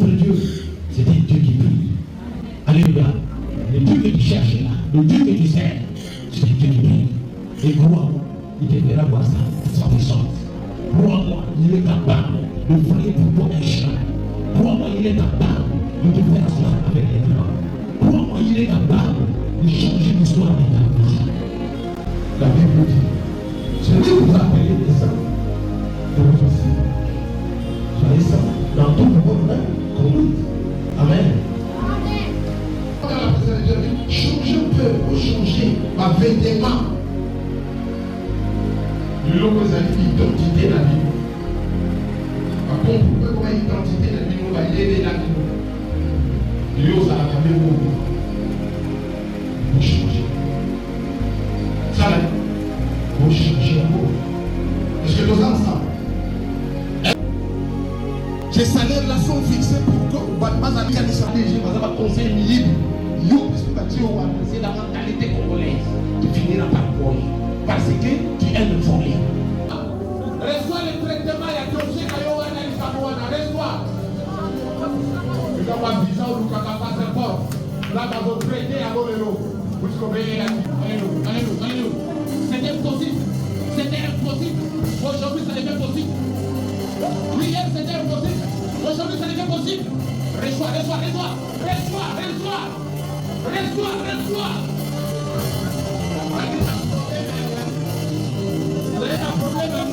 notre Dieu, c'est un Dieu qui prie. Alléluia. Le Dieu que tu cherches là, le Dieu que tu sers, c'est un Dieu qui prie. Et crois-moi, il te fera voir ça, sa puissance. Crois-moi, il est capable de frayer pour toi un chemin. Crois-moi, il est capable de te faire cela avec les mains. Crois-moi, il est capable de changer l'histoire de ta vie. La Bible dit, celui qui vous appelez les saints, de votre aussi. Soyez saints dans toute votre conduite. Amen. Changer peu pour changer ma vêtement. Du lot que vous avez identité dans la vie. Par contre, vous pouvez voir identité dans la vie, on va l'aider la vie. Du lot, ça va faire pour changer. Ça là, pour changer l'amour. Est-ce que nous sommes ensemble? J'ai salaire là sont fixés pour que vous ne pas aller à l'Israël, vous avez un conseil libre. Yo, parce que tu c'est la mentalité congolaise. Tu finiras par mourir. Parce que tu aimes voler. Reçois le traitement, il y a Dieu qui a reçois. Tu dois avoir 10 ans ou tu as passé fort. Là, dans votre traité, à Bolero. Vous surveillez la vie. Alléluia. C'était impossible. Aujourd'hui, ça devient possible. Hier, c'était impossible. Aujourd'hui, ça devient possible. Reçois. Vous avez un problème à vous.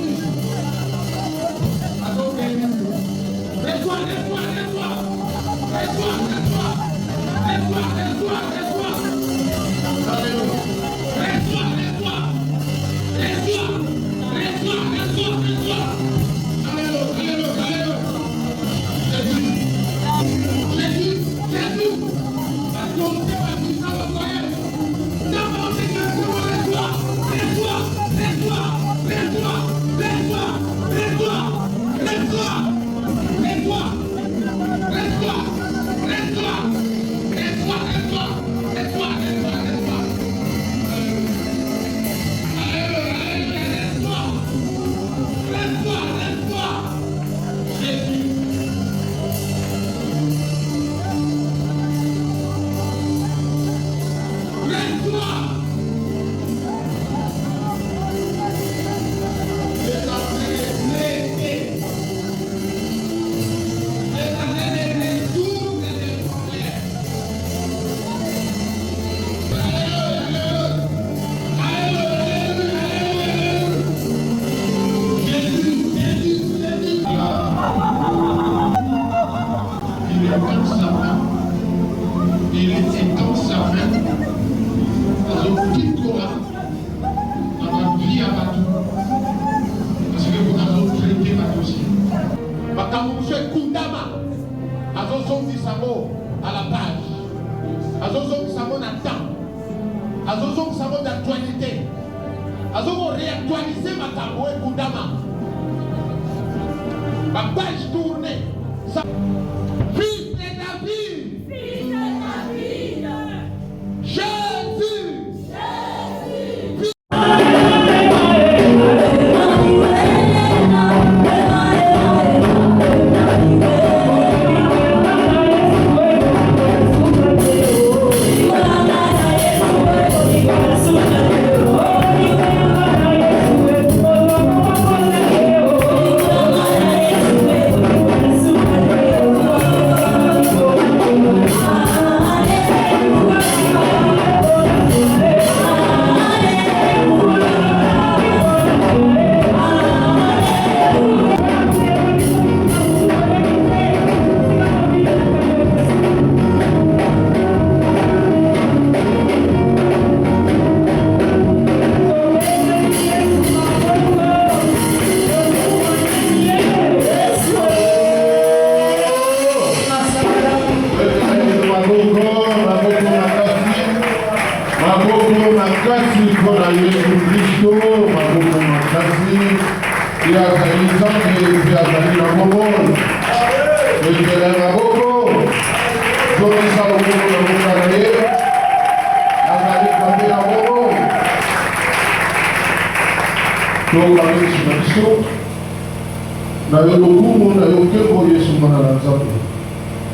Na yo lokumu na yo kebo Yesu mana na nzambe.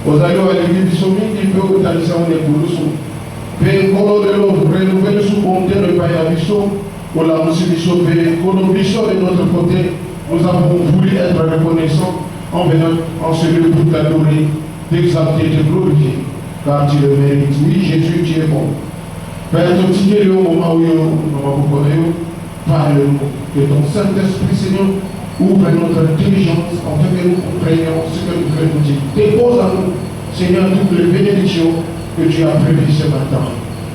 Aux alliés à l'église qui peut organiser un école. Mais quand de l'autre, renouveler sous compter le payabiso, pour la musibiso, de notre côté, nous avons voulu être reconnaissants en venant en celui pour t'adorer, d'exalter, de glorifier, car tu le mérites. Oui, Jésus, tu es bon. Père, tu es le moment où nous parle-nous, que ton Saint-Esprit, Seigneur, ouvre notre intelligence, en fait que nous comprenions ce que nous voulons dire. Dépose en nous, Seigneur, toutes les bénédictions que tu as prévues ce matin.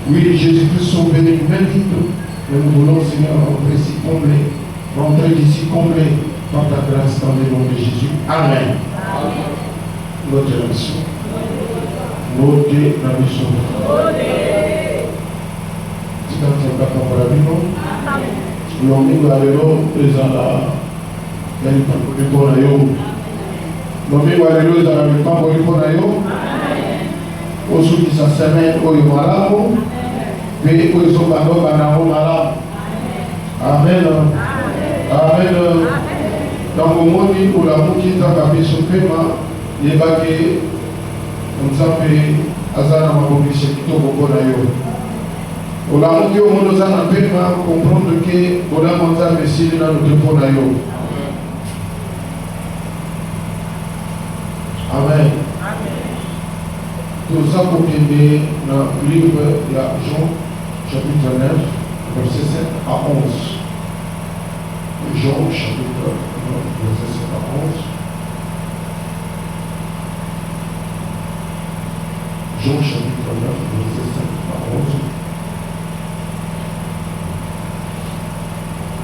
Oui, Jésus-Christ, son béni, bénit nous. Mais nous voulons, Seigneur, rentrer ici comblé, rentrer d'ici comblé par ta grâce dans le nom de Jésus. Amen. Notre mission. Notre mission. Tu n'entends pas comme la vie, non? L'homme va aller là, les ala. Il y a une part de l'homme. L'homme va aller là, les ala, une part de l'homme. Aussi, sa semaine, au Yomalamo. Puis, au Yomalamo, Malamo. Amen. Amen. Dans le monde où la mouki t'a capé son paiement, il va que on s'appelle Azana Mabobi Sekito Bokonayo. Au la mouki au monde Azana paiement, comprendre que Ola Manza Messi dans le Bokonayo. Amen. Tout ça pour aider dans le livre de Jean, chapitre 9, verset 7 à 11. Jean, chapitre 9, verset 7 à 11. Jean, chapitre 9, verset 7 à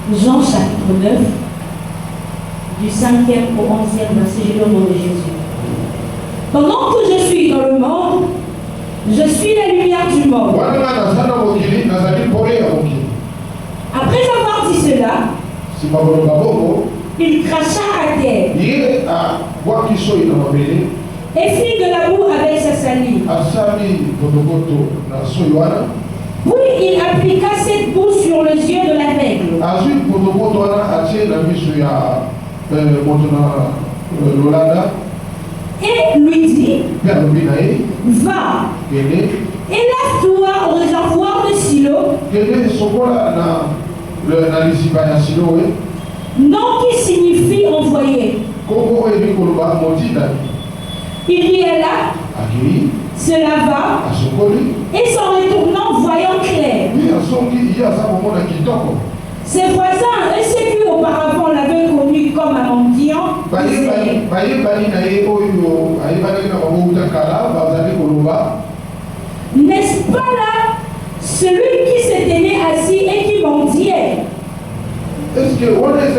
11. Jean, chapitre 9, du 5e au 11e verset, je lis au nom de Jésus. Pendant que je suis dans le monde, je suis la lumière du monde. Après avoir dit cela, il cracha à terre et fit de la boue avec sa salive. Puis il appliqua cette boue sur les yeux de l'aveugle. Et lui dit, va et lave-toi au réservoir de Silo, nom qui signifie envoyé. Il y alla, se lava, et s'en retournant voyant clair. Ses voisins, et ceux qui auparavant l'avaient connu comme un mendiant, disaient, n'est-ce pas là celui qui s'était né assis et qui mendiait? Est-ce que on est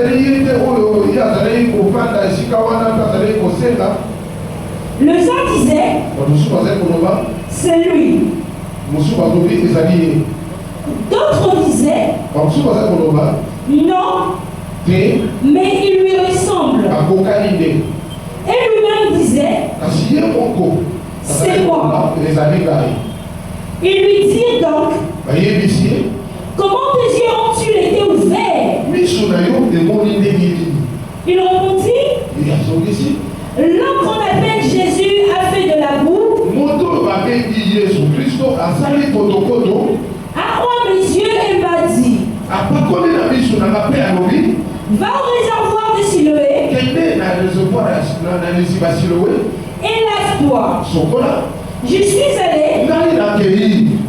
le sang disait, c'est lui. D'autres disaient, non, mais il lui ressemble. Et lui-même disait, c'est moi. Il lui dit donc, comment tes yeux ont-ils été ouverts? Il répondit, l'homme qu'on appelle Jésus a fait de la boue, a ouvert mes yeux et m'a dit, va au réservoir de Siloé et lave-toi. Je suis allé,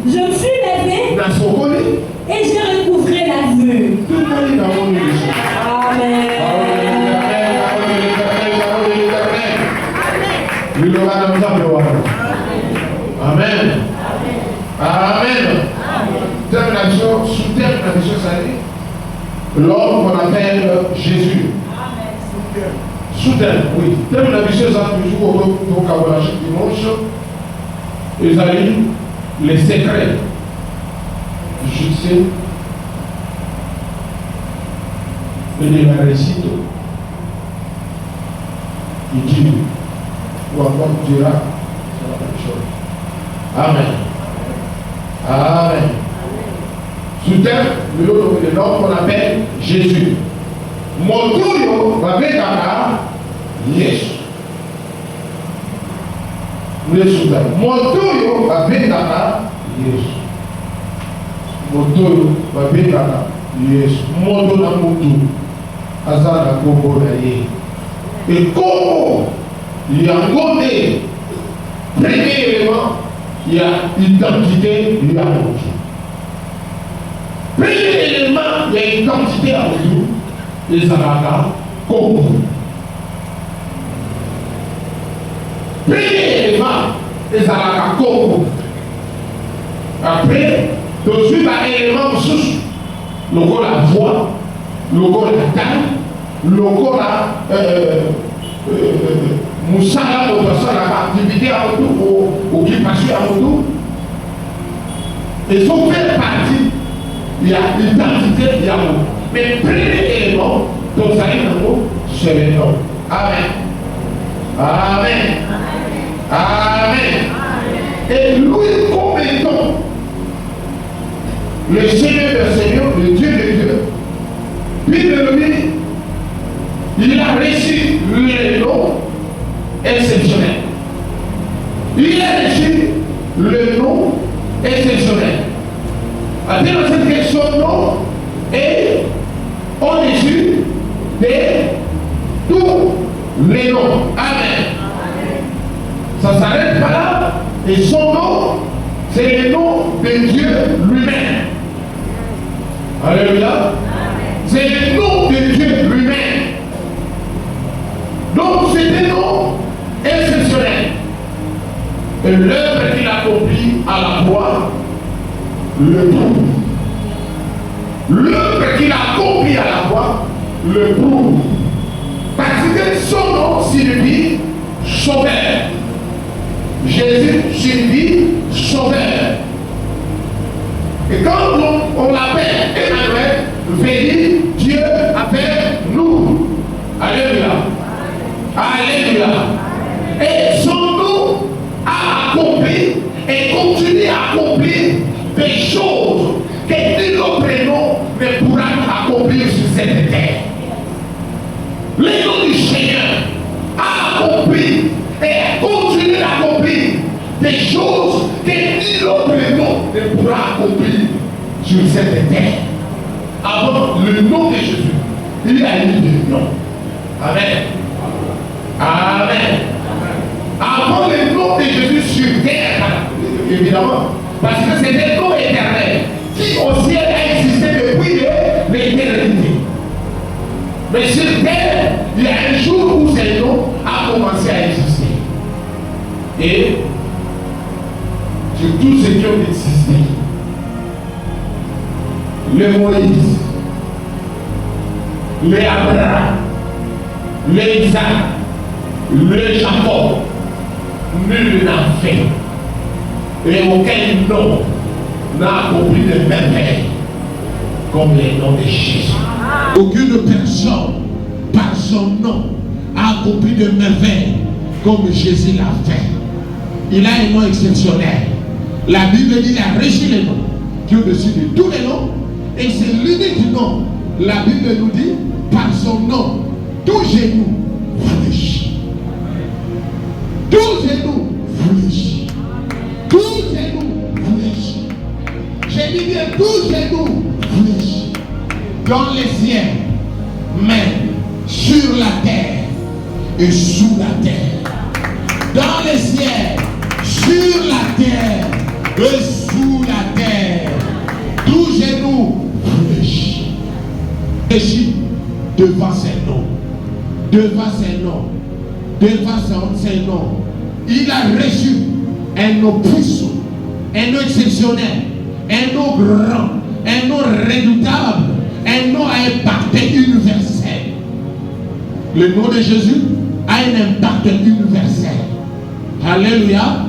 je me suis levé et j'ai recouvré la vue. Amen. Amen. Amen. Termination, sous-termination, ça dit l'homme qu'on appelle Jésus. Sous-terme, oui. Termination, ça toujours au vocabulaire chaque dimanche. Ils allaient les secrets du succès et de la réussite. Il dit, ou encore dira, c'est la même chose. Amen. Amen. Sous terre, le nom qu'on appelle Jésus. Mon tour va avec Yesu. Nesuda. Motoyo babengaka Yesu. Motoyo babengaka Yesu. Moto na mutu azana kombo na ye. Et kombo yango nde premier élément ya identité ya mutu. Premier élément ya identité ya mutu ezalaka kombo. Premier élément ezalaka kombo. Après tozwi ba élément mosusu lokola voix, lokola taille, lokola musala moto asalaka activité ya motu occupation ya motu ezofait partie ya identité ya motu. Mais premier élément tozali nango c'est le nom. Amen. Amen. Amen. Et lui comme étant le Seigneur des Seigneurs, le Dieu des dieux, puis lui, il a reçu le nom exceptionnel. Il a reçu le nom exceptionnel. Après cette question, nom et au-dessus de tous les noms. Amen. Ça ne s'arrête pas là. Et son nom, c'est le nom de Dieu lui-même. Alléluia. C'est le nom de Dieu lui-même. Donc c'est un nom exceptionnel. Et l'œuvre qu'il accomplit à la croix le prouve. L'œuvre qu'il accomplit à la croix le prouve. Parce que son nom signifie sauveur. Jésus signifie sauveur. Et quand on l'appelle Emmanuel, veut dire Dieu avec nous. Alléluia. Alléluia. Et son nom a accompli et continue à accomplir des choses que nul autre nom ne pourra accomplir sur cette terre. Le nom du Seigneur a accompli et continue d'accomplir des choses que nul autre nom ne pourra accomplir sur cette terre. Avant le nom de Jésus, il y a eu des noms. Amen. Amen. Avant le nom de Jésus sur terre, évidemment, parce que c'est un nom éternel qui au ciel a existé depuis l'éternité. Mais sur terre, il y a un jour où ce nom a commencé à exister. Et sur tous ceux qui ont existé, le Moïse, le Abraham, le Isaac, le Jacob, nul n'a fait. Et aucun nom n'a accompli de merveille comme le nom de Jésus. Aucune personne, par son nom, a accompli de merveille comme Jésus l'a fait. Il a un nom exceptionnel. La Bible dit qu'il a reçu les noms qui est au-dessus de tous les noms. Et c'est l'unique nom. La Bible nous dit, par son nom, tout genou fléchit. Tout genou fléchit. Tout genou fléchit. J'ai dit bien, tout genou fléchit. Dans les ciels, même sur la terre et sous la terre. Dans les ciels, sur la terre et sous la terre. Tout genou fléchit. Fléchit devant ses noms. Devant ses noms. Devant ses noms. Il a reçu un nom puissant, un nom exceptionnel, un nom grand, un nom redoutable, un nom à impact universel. Le nom de Jésus a un impact universel. Alléluia.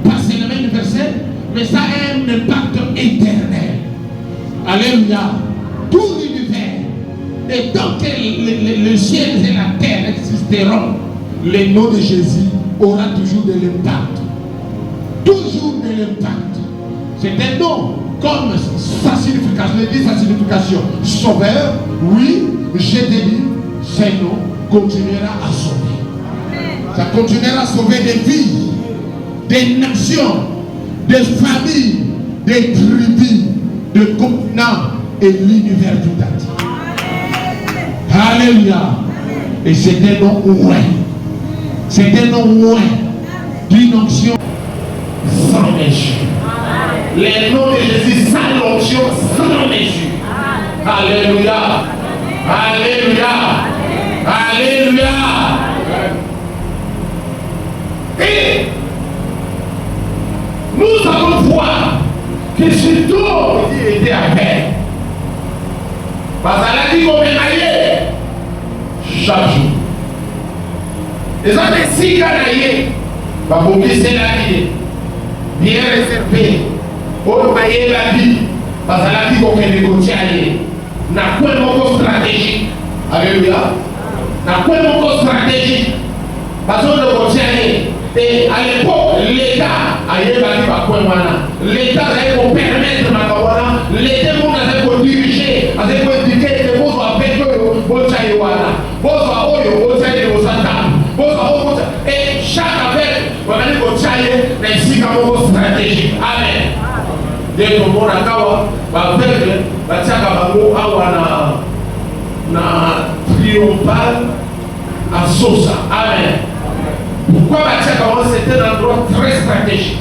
Pas seulement universel, mais ça a un impact éternel. Alléluia. Tout l'univers. Et tant que le ciel et la terre existeront, le nom de Jésus aura toujours de l'impact. Toujours de l'impact. C'est un nom comme sa signification. Je dis sa signification. Sauveur, oui, je te dis, ce nom continuera à sauver. Ça continuera à sauver des vies. des nations, des familles, des tribus, de continents et l'univers tout entier. Alléluia. Et c'est un nom oué. C'est un nom oué d'une onction sans mesure. Les noms de Jésus sans l'onction, sans mesure. Alléluia. Alléluia. Alléluia. Et nous allons voir que ce tour était à faire. Parce qu'elle a dit qu'on est maillé chaque jour. Et ça fait 6 ans d'ailleurs. Parce qu'on c'est la vie. Bien réservé. Pour mailler la vie. Parce qu'elle a dit qu'on est négocié. N'a pas de stratégie. Alléluia. N'a pas de stratégie. Parce qu'on est négocié. Et à l'époque, l'État a eu l'État avait pour permettre l'État avait pour diriger, avait pour éduquer, que vous soyez et chaque affaire, on a dit qu'on tchaye, mais si comme une stratégie. Amen. Dès que mon akawa, va faire, va tchaka awa na triomphal à Sosa. Amen. Pourquoi c'était un endroit très stratégique?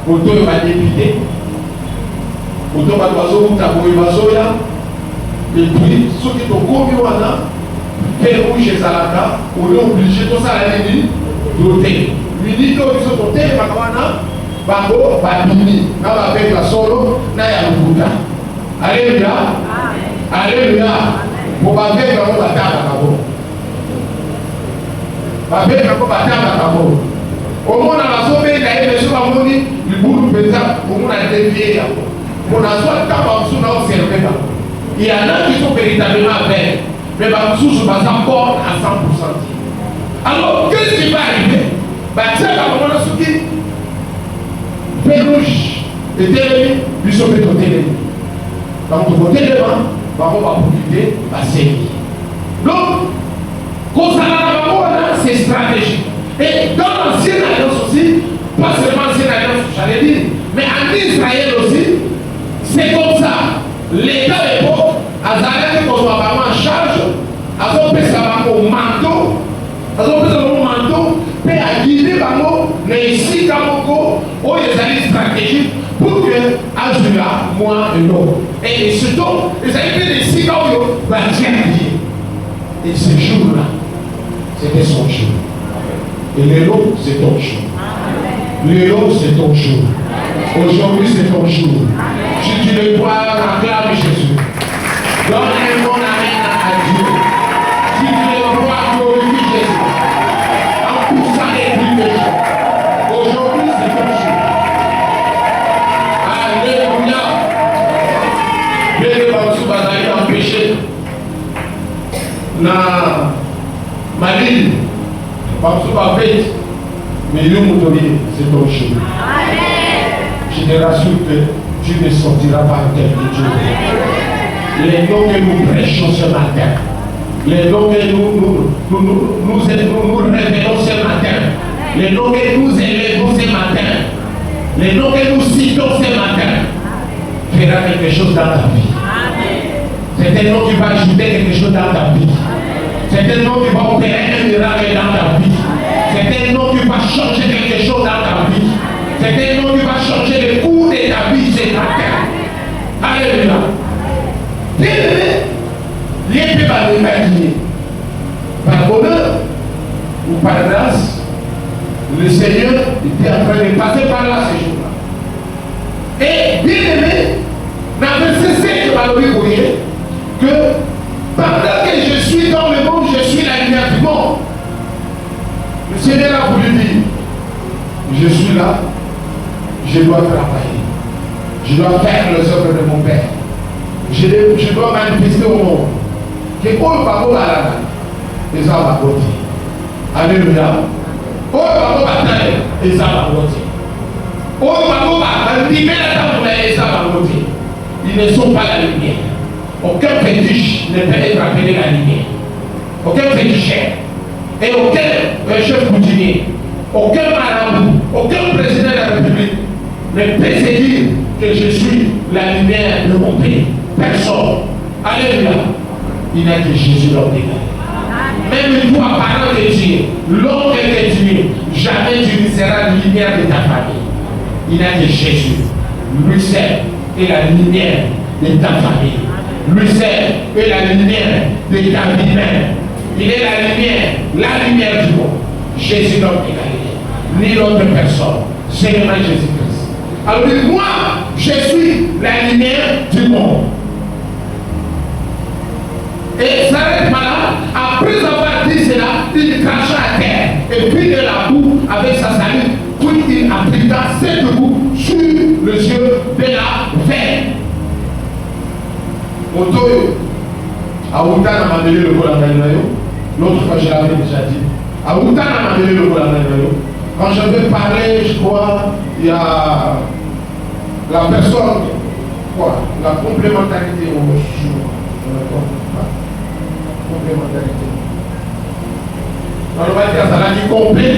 Auto va dépiter, auto va d'oiseau, et puis ceux qui sont commis faire rouge et salada, on est obligé de ça la ligne doter. Lui dit que ils sont dotés, avec la solo, n'a ya l'outa. Alléluia. Alléluia. Pour pas faire la bataille. Babé n'a pas battu au monde a sauvé les choses à mon lit, le bout de pétard, au monde a dévié. On a soit capable de nous observer. Il y en a qui sont véritablement verts, mais Bamsou ne va pas encore à 100%. Alors, qu'est-ce qui va arriver? Tiens, à un moment donné, Pérouge et Télémi, lui sauver ton Télémi. Donc, ton côté de main, on va profiter, va sévir. Donc, c'est stratégique. Et dans l'ancienne alliance aussi, pas seulement l'ancienne alliance, j'allais dire, mais en Israël aussi, c'est comme ça. L'État de l'époque, Azalek qu'on soit vraiment en charge, Azon peut savoir au manteau, Azon peut savoir au manteau, peut à guider mais ici, Kamoko, où il y a des stratégies pour que Azula, moi et l'autre. Et surtout, les amis de Sikayo va bien dire. Et ce jour-là, c'était son jour. Et le lot, c'est ton jour. Le lot, c'est ton jour. Aujourd'hui, c'est ton jour. Si tu le crois, acclame Jésus. Donne un bon amen à Dieu. Si tu le crois, glorifie Jésus. En poussant les bruits de Dieu. Aujourd'hui, c'est ton jour. Alléluia. Bien le Bansou Bazaï empêché. Na Malil, Bansou Bazaï, mais nous nous donnons, c'est ton jour. Je te rassure que tu ne sortiras pas de Dieu. Les noms que nous prêchons ce matin, les noms que nous révélons ce matin, les noms que nous élevons ce matin, les noms que nous citons ce matin, fera quelque chose dans ta vie. C'est un nom qui va ajouter quelque chose dans ta vie. C'est un nom qui va opérer un miracle dans ta vie. C'est un nom qui va changer quelque chose dans ta vie. C'est un nom qui va changer le cours de ta vie ce matin. Alléluia. Bien-aimé, rien ne peut pas l'imaginer. Par bonheur ou par grâce, le Seigneur était en train de passer par là ce jour-là. Et bien-aimé, n'avait cessé de valoriser que pendant que je suis dans le monde, je suis la lumière du monde. Le Seigneur a voulu dire, je suis là, je dois travailler. Je dois faire les œuvres de mon Père. Je dois manifester au monde. Que oh, papa, là, les gens vont voter. Alléluia. Oh, papa, bataille, les gens vont voter. Oh, papa, libérer la table, les gens vont voter. Ils ne sont pas la lumière. Aucun fétiche ne peut être appelé la lumière. Aucun féticheur. Et aucun chef coutumier. Aucun marabout. Aucun président de la République ne peut se dire que je suis la lumière de mon pays. Personne. Alléluia. Il n'a que Jésus l'homme d'égal. Même toi, parent de Dieu, l'homme de Dieu, jamais tu ne seras la lumière de ta famille. Il n'a que Jésus. Lui seul est la lumière de ta famille. Lui seul est la lumière de ta vie même. Il est la lumière du monde. Jésus l'homme de Galilée. Ni l'autre personne. Seulement Jésus-Christ. Alors moi, je suis la lumière du monde. Et s'arrête là. Après avoir dit cela, il cracha à terre. Et puis de la boue avec sa salive. Puis il appliqua cette boue sur les yeux de la veine. Motoyo, Aouta n'a pas le vol à l'autre fois je l'avais déjà dit. Aouta n'a pas le vol à quand je vais parler, je crois, il y a la personne, quoi, la complémentarité au jour. Complémentarité. On va dire ça là qui complet,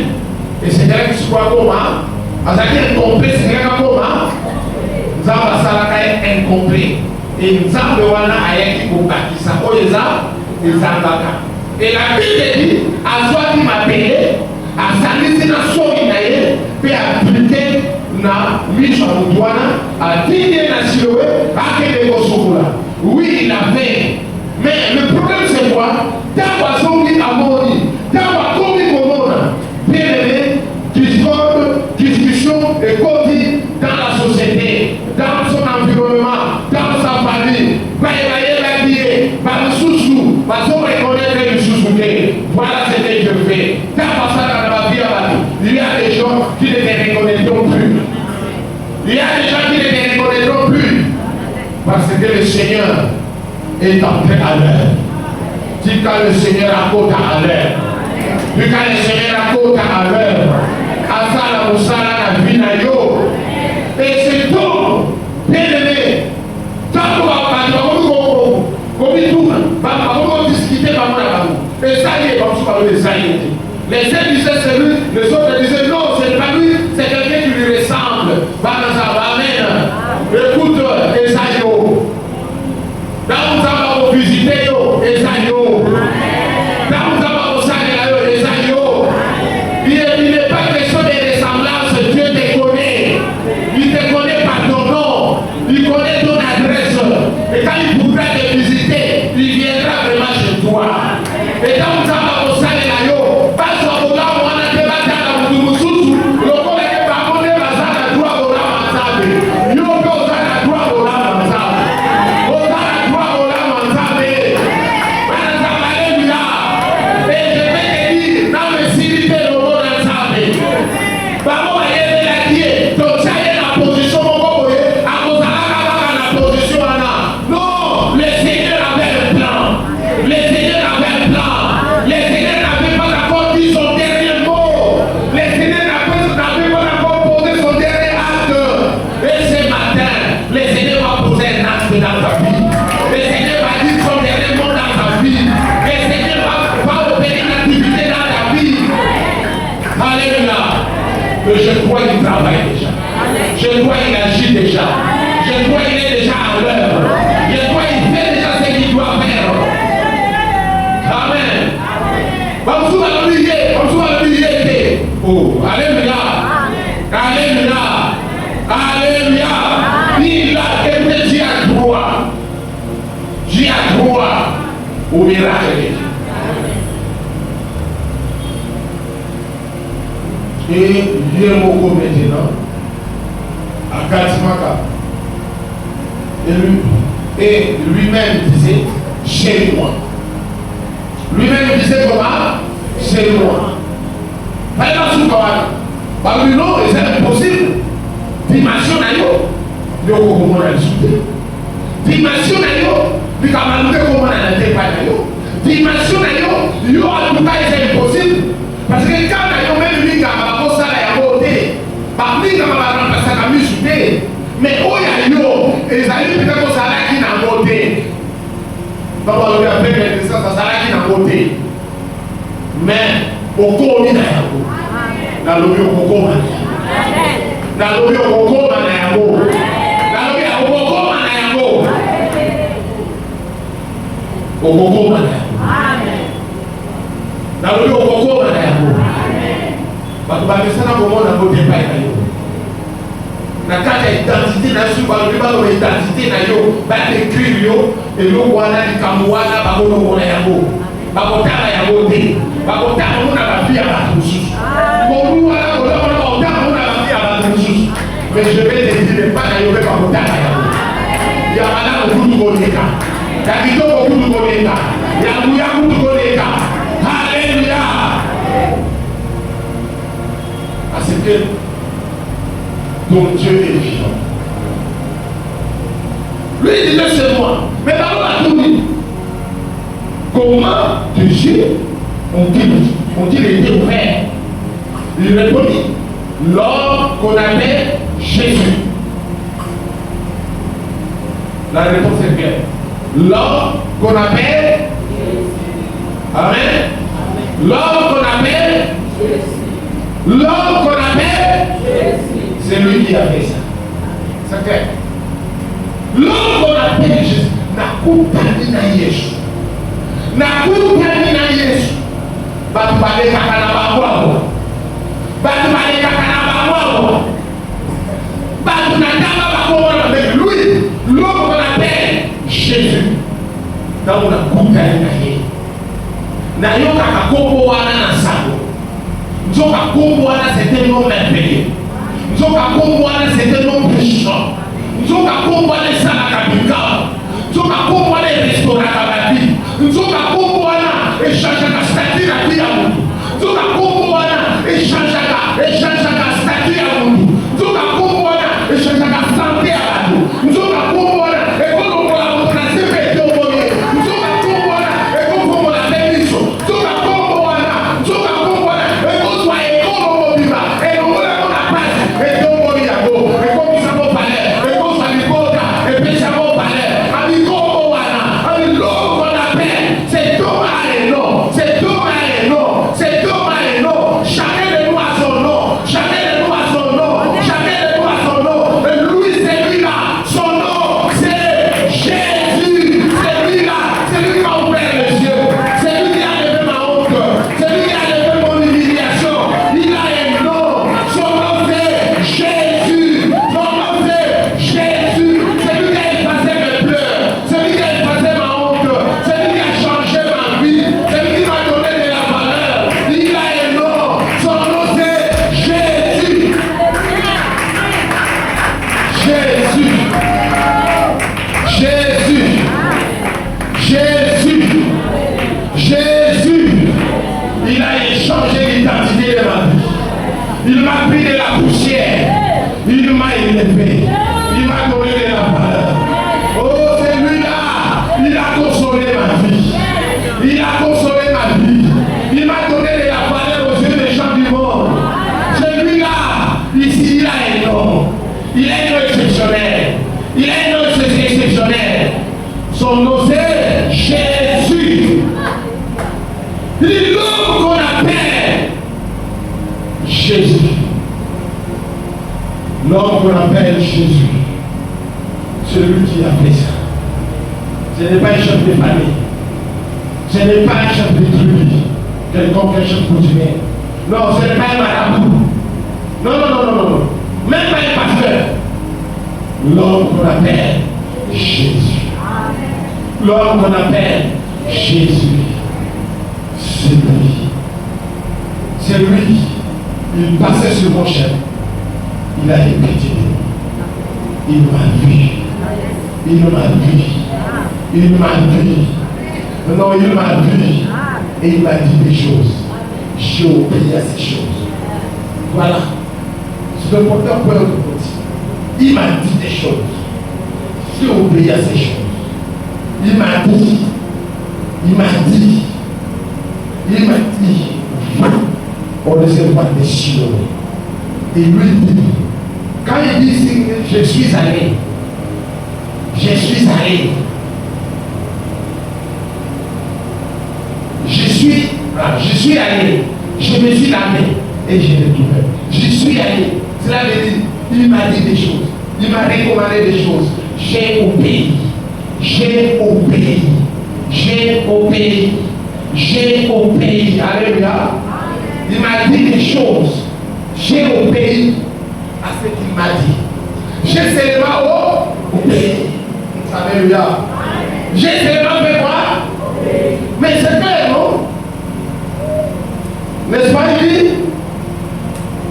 et c'est quelqu'un qui se croit comment, ça qui est complet, c'est quelqu'un comment, Zamba Salaka est incomplet. Et nous avons et la Bible dit, à soi qui m'a payé, à sa liste na soinaye, puis à appliquer na mise en douane, à dîner na siloé, à quel niveau. Oui, il a fait. Mais le problème c'est quoi? D'abord, son à mourir, d'abord, comme il commande, bien aimé, discussion et conflit dans la société, dans son environnement, dans sa famille. Voilà ce que je fais. Il y a des gens qui ne te reconnaîtront plus. Il y a des gens qui ne te reconnaîtront plus. Parce que le Seigneur est entré à l'heure. Dis quand le Seigneur accorde à l'heure. Dis quand le Seigneur accorde à l'heure. Asala Moussala na Vinayo. Et c'est tout. Bien aimé. Tant qu'on va discuter et ça y est, comme ça, les uns disaient c'est lui, les autres disaient non, c'est pas lui, c'est quelqu'un qui lui ressemble. Amen. Écoute, Esaïo. Là où ça va vous visiter, Esaïo. Là où ça va vous saluer, Esaïo. Il n'est pas question de ressemblance, Dieu te connaît. Il te connaît par ton nom, il connaît ton adresse. Et quand il voudra te visiter, il viendra vraiment chez toi. Et quand vous avez au salé là, pas sur le là, on a des batailles à vous sous, le corps est pas bon, les bazars à droit au là, mansabe. Yo, aux à droit au là, mansabe. Aux à droit au là, mansabe. Mansabe, alléluia. Et je vais te dire, dans le cité, le mot mansabe. Maman, il y a la qui donc ça y est la position, mon beau, à vos à la position, non, le Seigneur avait le plan. Le Seigneur avait le plan. Les Seigneurs n'avaient pas encore dit son dernier mot. Les Seigneurs n'avaient pas encore posé son dernier acte. Et ce matin, les Seigneurs vont poser un acte dans ta vie. Le Seigneur va dire son dernier mot dans ta vie. Le Seigneur va opérer une activité dans ta vie. Alléluia. Mais je crois qu'il travaille déjà. Je crois qu'il agit déjà. Je crois qu'il est déjà à l'heure. Je crois qu'il fait déjà ce qu'il doit faire. Amen. Vamos à l'oublier. Oh, alléluia. Alléluia. Alléluia. Il a été Dieu à droit. Dieu à droit au miracle. Et il est beaucoup maintenant à Katimaka. Et lui-même disait, chez moi. Lui-même disait comment? C'est moi. Pas sous Kawana. Parce que non, c'est impossible. Dimension d'ailleurs, il y a comment on a discuté. Dimension d'ailleurs, il y a comment on a été pas d'ailleurs. Dimension d'ailleurs, il y a en tout cas, c'est impossible. Parce que quand d'ailleurs, même lui, il y a un peu ça, il y a un côté. Parmi les gens, il y a un peu ça, mais où il y a eu, et ça y est, peut-être que ça a qui n'a côté. Donc, on lui a fait que ça a qui n'a côté. Mais, au cours, il y a un peu. Dans le lieu, au cours, Nalobi okokoma na yango. Nalobi okokoma na yango. Okokoma na yango. Nalobi okokoma na yango. Bato bamesana komona ngo depai na yo. Na kati ya identité na yo balobi baloba identité na yo badécrire yo eloko wana likambo wana bakonomona yango bakotala yango te bakotala ngo na bavi ya bato mosusu moru wana kolabona bakotala ngo na bavi ya bato mosusu mais je vais te dire epai na yo mpe bakotala yango ya malamu kutu koleka ya kitoko kutu koleka ya nguya kutu koleka. Alléluia. Parce que ton Dieu est vivant. Lui il disait c'est moi. Mais parlons à tout lui. Comment Dieu ont-ils été ouverts? Il répondit, l'homme qu'on appelle Jésus. La réponse est claire. L'homme qu'on appelle Amen. L'homme qu'on appelle c'est lui qui a fait ça. C'est clair. L'homme qu'on appelle Jésus n'a coupé na Yesu. N'a coupé na Yesu. Batu bale kakana bangwa. Batu bale kakana bangwa. Batu natanga bakona avec lui. L'homme qu'on appelle Jésus. Donc on a coupé na Yesu. Na yo kaka kombo wana na sango. Nzoka kombo wana c'était un homme merveilleux. Nzoka kombo wana c'était un homme puissant. Nzoka kombo wana sala kabika. Nzoka kombo wana restaura kabati. Nzoka kombo wana échange ka statut na vie ya mutu. Nzoka kombo wana échange ka statut ya mutu. Nzoka kombo wana échange ka santé ya batu. Nzoka kombo wana ekolo kola mutu na sepe toboye. Nzoka kombo wana ekolo kola bemiso. Nzoka kombo wana ekozwa ekolo mobima. Elongola kona pasi etoboye yango. Ekomisa mo pale. Ekozwa libota epesa mo pale. Ami kombo wana. Ami l'homme qu'on appelle. C'est Thomas et non. C'est Thomas et non. C'est Thomas et non. Chacun de nous a son nom. Chacun de nous a son nom. Chacun de nous a son nom. Et lui, c'est lui-là. Son nom, c'est Jésus. C'est lui-là. C'est lui qui m'a ouvert les yeux. C'est lui qui a levé ma honte. C'est lui qui a levé mon humiliation. Il a un nom. Son nom, c'est Jésus. Son nom, c'est Jésus. C'est lui qui a effacé mes pleurs. C'est lui qui a effacé ma honte. C'est lui qui a changé ma vie. C'est lui qui m'a donné de la valeur. Il a un nom. Son nom, c'est Jésus. Jésus. Jésus. Jésus. Jésus. Il a échangé l'identité de ma vie. Il m'a pris de la poussière. Il m'a élevé. Il m'a donné de la valeur. Oh, c'est lui-là. Il a consolé ma vie. Il a consolé ma vie. Il m'a donné de la valeur aux yeux des gens du monde. C'est lui-là. Ici, il a un nom. Il a un nom exceptionnel. Il a un nom exceptionnel. Son nom, c'est Jésus. Il est l'homme qu'on appelle Jésus. L'homme qu'on appelle Jésus. Celui qui a fait ça. Ce n'est pas un chef de famille. Ce n'est pas un chef de tribu. Quelconque chef coutumier. Non, ce n'est pas un marabout. Non. Même pas un pasteur. L'homme qu'on appelle Jésus. L'homme qu'on appelle Jésus. C'est lui. C'est lui. Il passait sur mon chemin. Il a répété. Il m'a vu. Il m'a vu. Il m'a vu. Non, il m'a vu. Et il m'a dit des choses. J'ai obéi à ces choses. Voilà. C'est le porteur pour le petit. Il m'a dit des choses. J'ai obéi à ces choses. Il m'a dit. On ne sait pas des cieux. Et lui dit, quand il dit, je suis allé. Je suis allé. Je me suis lavé et je l'ai trouvé. Je suis allé. Cela veut dire, Il m'a dit des choses. Il m'a recommandé des choses. J'ai obéi. J'ai obéi. J'ai obéi. J'ai obéi. Alléluia. Il m'a dit des choses. J'ai obéi à ce qu'il m'a dit. J'ai seulement obéi. Alléluia. J'ai seulement fait quoi? Mais c'est clair, non? N'est-ce pas, il dit?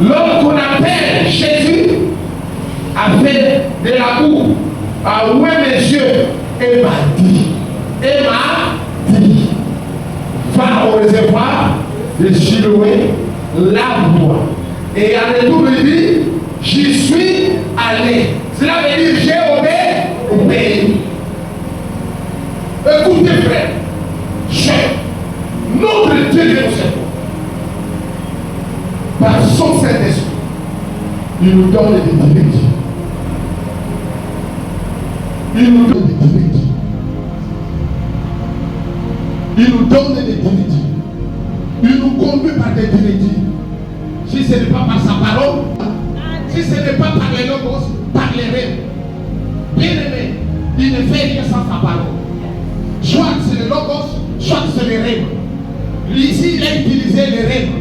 L'homme qu'on appelle Jésus a fait de la boue, a ouvert mes yeux et m'a dit, va au réservoir de Siloé, lave-toi. Et en retour, il dit, j'y suis allé. Cela veut dire, j'ai obéi. Écoutez, frère, notre Dieu de nous servons, par son Saint-Esprit, il nous donne des directives. Il nous donne des directives. Il nous donne des directives. Il nous conduit par des directives. Si ce n'est pas par sa parole, si ce n'est pas par les logos, par les rêves. Bien aimé, il ne fait rien sans sa parole. Soit c'est le logos, soit c'est les rêves. Ici, il a utilisé les rêves.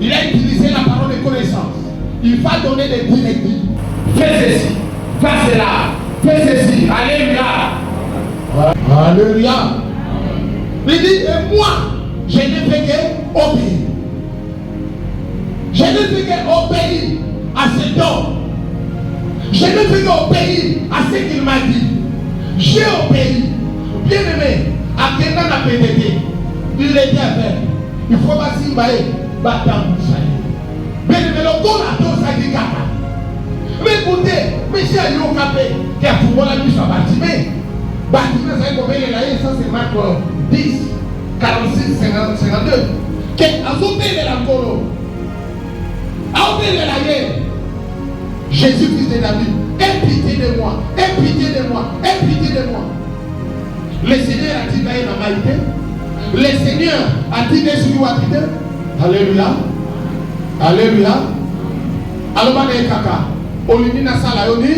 Il a utilisé la parole de connaissance. Il va donner des directives. Fais ceci, fais cela, fais ceci. Alléluia. Alléluia. Il dit, et moi, je ne fais qu'obéir. Je ne fais qu'obéir à cet homme. Je ne fais qu'obéir à ce qu'il m'a dit. J'ai obéi. Bien aimé, à quelqu'un n'a pas été. Il était à faire. Il faut pas s'y bailler. Battant ça. Mais le corps a tout ça dit kaka. Mais écoutez, monsieur a eu au capé qui a pour la mise à bâtiment. Bâtiment, ça a été là, ça c'est Marc 10, 46, 52. Qui a sauté de la colo. A sauté de la guerre. Jésus, fils de David, aie pitié de moi, aie pitié de moi, aie pitié de moi. Le Seigneur a-t-il gagné la maïté? Le Seigneur a-t-il déçu ou habité? Alléluia. Alléluia. Alors, kaka. Olinina Salayoni.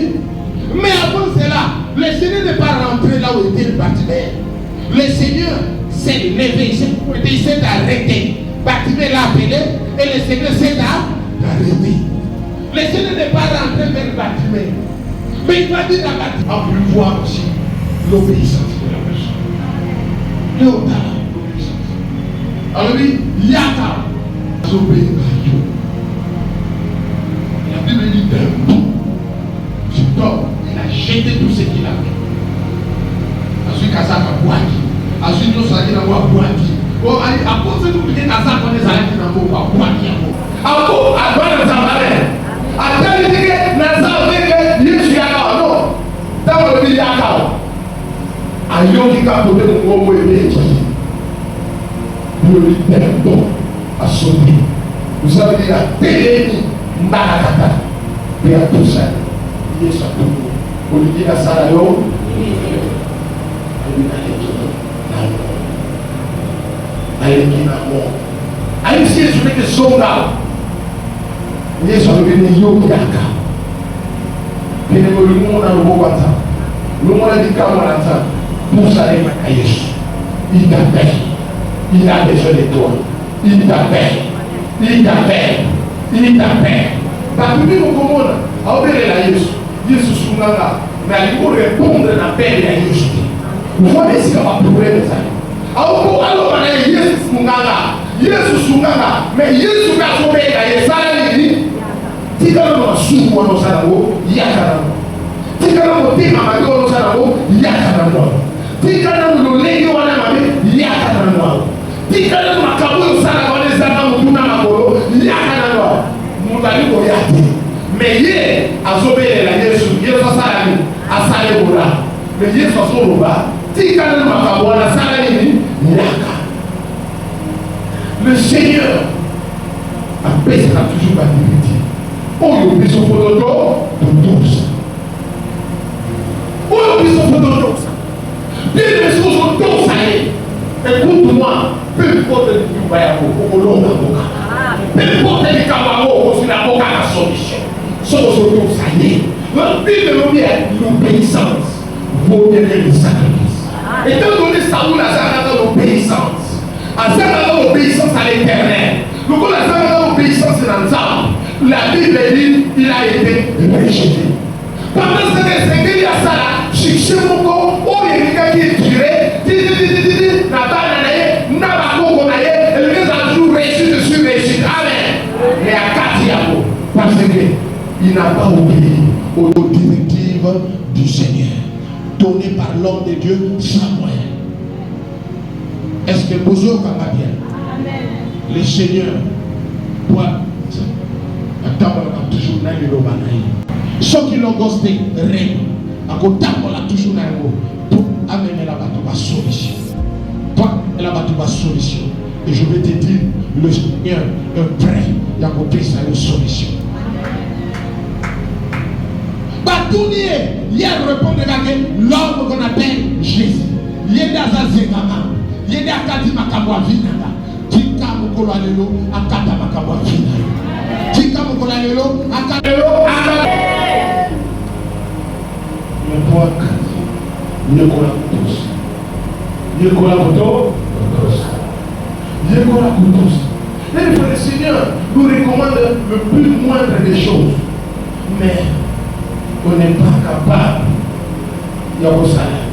Mais avant cela, le Seigneur n'est pas rentré là où était le bâtiment. Le Seigneur s'est levé, il s'est arrêté. Le bâtiment l'a appelé et le Seigneur s'est arrêté. Le Seigneur n'est pas rentré vers le bâtiment. Mais il va dire à la bâtiment. On peut voir aussi l'obéissance de la personne. L'obéissance. Alors lui, Yaka. Obéir à Dieu. La Bible dit d'un coup, cet homme, il a jeté tout ce qu'il avait. Ensuite, Kazaka Boaki. Ensuite, nous sommes allés dans Boaki. À cause de nous, il y a Kazaka, on est allés dans Boaki. À cause, à quoi nous avons allé? À tel dit que Nazar dit que Dieu suis Yaka. Non. Dans le dit Yaka. À Yoki Kapote, mon gros bébé. Pour lui d'un coup. À sauter. Vous avez dit la télé, Mbakata, et à tout ça. Il est sur tout. Vous lui dites à Salayo, allez, qui n'a mort. Allez, si je mets des soldats, il est sur le Bénéyo Yaka. Et le monde a le beau bâtard. Le monde a dit Kamalata, pour ça, il il t'appelle. Il a besoin de toi. Il t'appelle. Il t'appelle. Il t'appelle. Parce que nous, comme on a obéi à Jésus, Jésus Sunganga, mais il faut répondre à l'appel de Jésus. Vous voyez ce qu'on va problème de ça. Alors, on a Jésus Sunganga, Jésus Sunganga, mais Jésus a obéi à Jésus. Ça, il dit, si on a su quoi nous allons, il y a un homme. Si on a dit, maman, nous allons, il y a un homme. Si on a nous légué, on a mamé, il y a un homme. Si on a makabou, ça a on les a dans le makolo, il y a un homme. Nous allons y aller. Mais hier, à sauver la Jésus, Jésus a salé, à salé pour là. Mais Jésus a sauvé là. Si on a makabou, on a salé, il y a le Seigneur apaisera toujours la vérité. Oh, il oublie son photo de tous. Oh, il oublie son photo de tous. Bien les choses sont tous allées. Écoute-moi, peu importe le Dubaï, peu importe les Kamaro, c'est la boca la solution. Ce que ça y est. La Bible nous dit l'obéissance vaut mieux que le sacrifice. Étant donné Saoul a dans l'obéissance, dans l'obéissance à l'éternel. Donc on a dans l'obéissance dans le la Bible dit il a été rejeté. Pendant ce temps, il y a ça là, chercher mon corps, oh il y a quelqu'un qui est tiré, n'a pas naïe, n'a pas naïe, et le gars a toujours réussi. Amen. Mais à Katiabo, parce qu'il n'a pas obéi aux directives du Seigneur, données par l'homme de Dieu sans moyen. Est-ce que vous avez bien? Le Seigneur doit toujours dans le roman. Ceux qui l'ont gosté, règne. À côté, on l'a toujours dans le pour amener la bateau solution. Toi, la bateau solution. Et je vais te dire, le Seigneur est prêt à côté ça une solution. Batounier, hier répondre à l'homme qu'on appelle Jésus. Il est dans un zékama. Il est dans un kati makabwa vinada. Tika mukolo alelo, akata makabwa vinada. Tika mukolo alelo, akata akata. Et le Seigneur nous recommande le plus moindre des choses. Mais on n'est pas capable. Il y a vos salaires.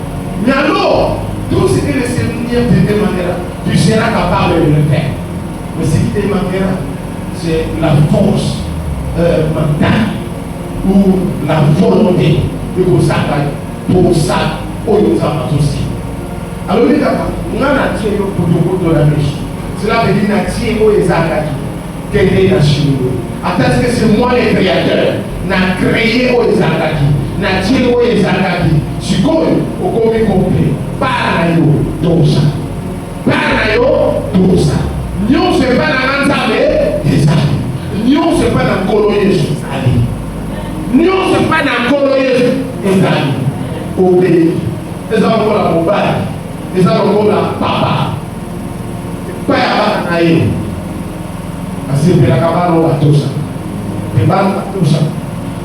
Mais alors, tout ce que le Seigneur te demandera, tu seras capable de le faire. Mais ce qui te demandera, c'est la force mentale ou la volonté de vous accompagner pour ça, on nous a aussi. Alors, les gars, on a tiré pour la mission. Cela veut dire qu'on a tiré pour les accompagner. Quelle est la chimie? Attends, que c'est moi le créateur. N'a créé aux accompagner. N'a tiré aux accompagner. Si quoi, au commun complet. Par-là-yo, tout ça. Par-là-yo, tout ça. Nous, c'est pas dans l'ensemble des amis. Nous, c'est pas dans le colonier. Nous, c'est pas dans le colonier des amis. Obéir. Les gens ont la mobile. Les gens ont la papa. Pas à la naïe. Parce que la cabane va tout ça. Les banques tout ça.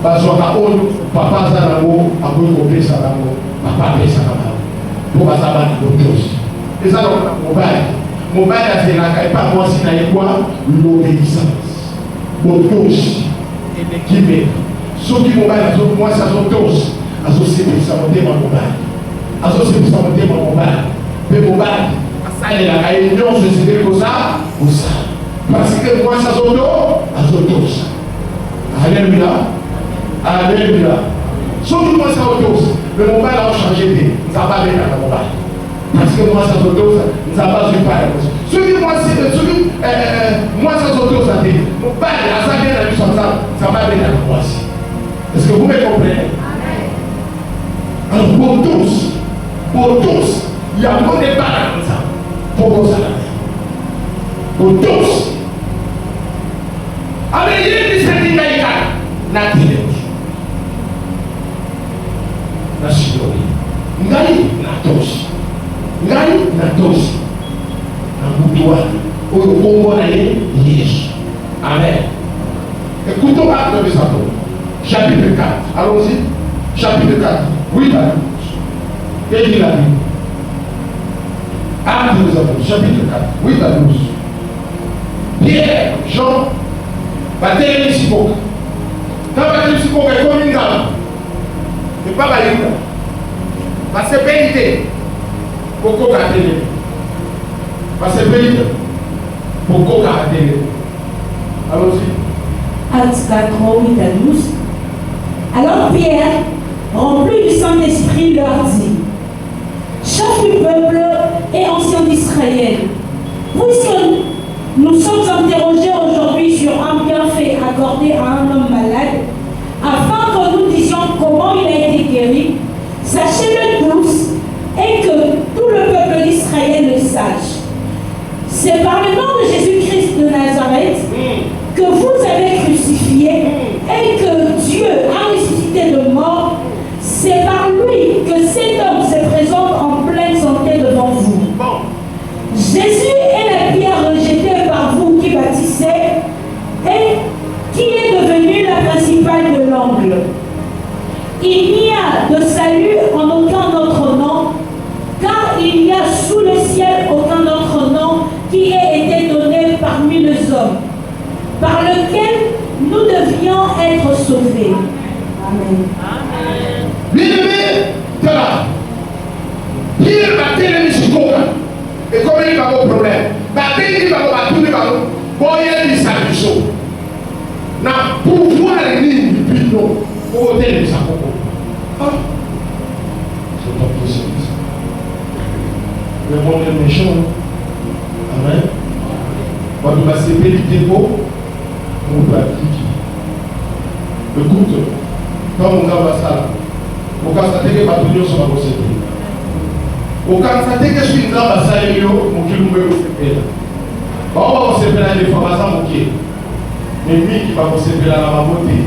Parce que papa ça là haut, après copier ça là haut, papa paye ça là haut. Pour ça va tout tous. Les gens ont la mobile. Mobile c'est la caille pas moi si naïe quoi l'obéissance. Pour tous. Et l'équipe. Ceux qui mobile, moi ça sont tous. Associé pour ça monter mon mobile. Associé pour ça monter mon mobile. Mais mobile, ça est la réunion, je sais pour ça, pour ça. Parce que moi ça sont tous. Alléluia. Alléluia. Ceux qui moi ça sont tous. Le mobile a changé. Nous n'avons pas bien dans le mobile. Parce que moi ça sont tous. Nous n'avons pas eu pas. Ceux qui moi ça sont tous. Mon père, ça vient dans le sens ça va bien dans le moi. Est-ce que vous me comprenez? Alors pour tous, il y a un bon débat dans ça. Pour ça. Pour tous. Avec les disciples n'a pas de la chirurgie. Ngai na tous. Na boudoir. Au Congo d'ailleurs, Yesh. Amen. Écoutons Acte des Apôtres. Chapitre 4. Allons-y. Chapitre 4. Oui, là. Qu'est-ce qu'il a dit? Acte des Apôtres. Chapitre 4. Oui, là. Pierre, Jean, Baptême Sipoka. Quand Baptême Sipoka est comme une dame, c'est pas Baïda. Parce que pénité, pourquoi garder? Parce que pénité, pourquoi garder? Allons-y. Acte 4, 8 à 12. Alors Pierre, rempli du Saint-Esprit, leur dit: chef du peuple et anciens d'Israël, puisque nous sommes interrogés aujourd'hui sur un bienfait accordé à un homme malade, afin que nous disions comment il a été guéri, sachez-le tous, et que tout le peuple d'Israël le sache. C'est par le nom de Jésus-Christ de Nazareth que vous avez crucifié et que Dieu a ressuscité de mort. C'est par lui que cet homme se présente en pleine santé devant vous. Jésus est la pierre rejetée par vous qui bâtissez et qui est devenue la principale de sauvés. Amen. Bien-aimé, voilà. Pierre va télé les chicots. Et comme il va avoir problème, va télé, il va avoir tout le ballon. Bon, il y a des salutions. Na pouvoir ni bino au hôtel de Sakoko. Ah, c'est pas possible. Le monde est méchant. Amen. Quand on va se payer du dépôt, on va cliquer. Écoute, quand on va ça, on va s'attaquer à tout le monde sur la procédure. On va s'attaquer sur une grande salle, on va se payer. On va se payer des formations, ok. Mais lui qui va vous servir à la beauté.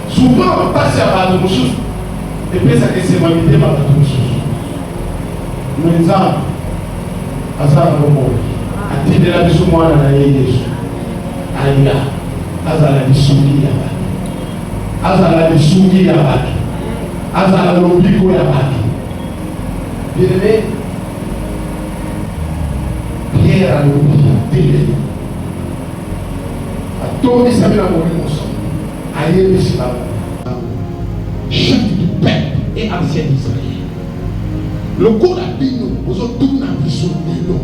Souvent, on passe à la bouche et puis ça que c'est ma vie, ma bouche. Mais ça, à ça, on va à titre de la bouche, moi, on a eu des choses. Aïe, à ça, la bouche, à ça, la bouche, à ça, la lobico, bien aimé, Pierre a l'oublié. Tout les sables à mourir ensemble. Aïe, les sables. Chef du peuple et ancien d'Israël. Le corps a dit nous, vous avez tout dans le son de l'eau.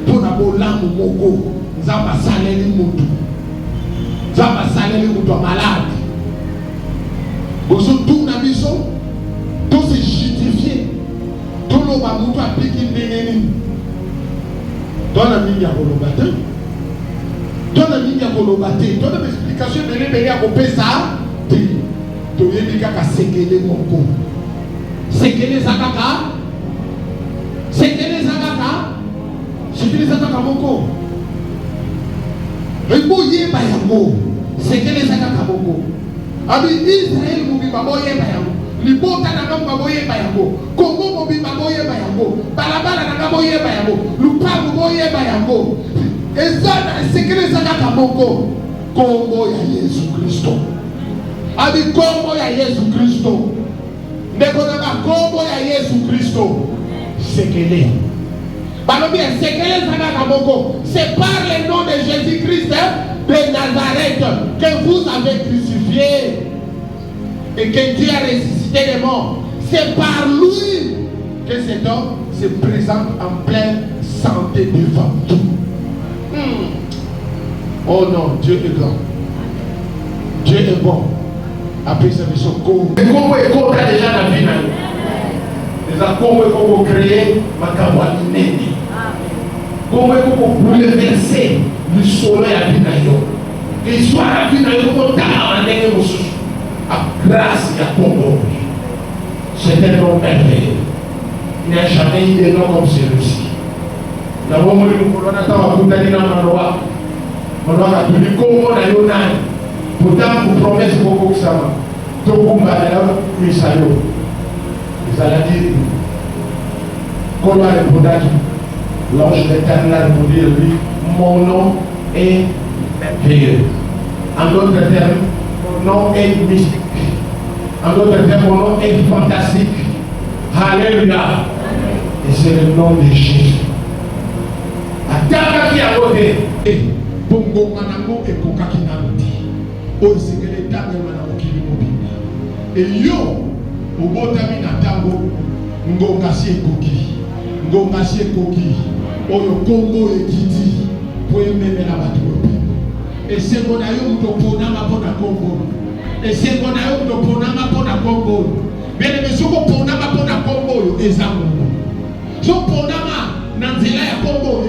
Pour n'avoir l'âme au mogo, nous avons salé les moutons. Nous avons salé les moutons malades. Vous avez tout dans le son, tout c'est justifié. Tout le monde a mouton à piquer une dans la mine, il y a le baptême. Dans la ligne à Kolobate, dans l'explication de l'ébélé à Kopesa, tu es dit qu'à séqueler mon corps. Séqueler Zakaka, séqueler Zakaka, séqueler Zakaka mon corps. Le boyer Bayango, séqueler Zakaka mon corps. Abi Israël Moubi Baboye Bayango, Libota Nagam Baboye Bayango, Congo Moubi Baboye Bayango, Balabala Nagaboye Bayango, Lupa Baboye Bayango. Et ça, c'est que les attaques à Moko, Congo ya Jésus Christ. Abi Congo ya Jésus Christ. Nekonaka Congo ya Jésus Christ. C'est que les. Balobi, c'est que les attaques à Moko. C'est par le nom de Jésus-Christ de Nazareth que vous avez crucifié et que Dieu a ressuscité des morts. C'est par lui que cet homme se présente en pleine santé devant tout. Oh non, Dieu est grand. Dieu est bon. Après ça, ils sont comme. Et comment est contre déjà la vie? Les accords qu'on créé, ma caboine. Comment est qu'on bouleverser le soleil à vie? Et soit la vie, on t'a amené au sous. Grâce à Congo. C'est un nom merveilleux. Il n'y a jamais eu de nom comme celui-ci. La woman who put on a tower put that in on the rock. Monoga to the Congo na Yonai. Put down to promise Coco Sama. To Kumba Misayo. Isaladi. Comment répondre? L'ange d'éternel pour dire lui, mon nom est merveilleux. En d'autres termes, mon nom est mystique. En d'autres termes, mon nom est fantastique. Alléluia. Et c'est le nom de Jésus. Ataka qui a voté. Bongo manango et koka qui n'a pas. O sekele tango manango qui lui mobile. Et yo, au botami na tango, ngonga sie koki. Ngonga sie koki. Oyo Congo et Kiti. Pour aimer la bateau. Et c'est qu'on a eu pour Ponama pour la Congo. Et c'est qu'on a eu pour Ponama pour la Congo. Mais les gens pour Ponama pour la Congo, ils ont. So Ponama. Nanzela ya Congo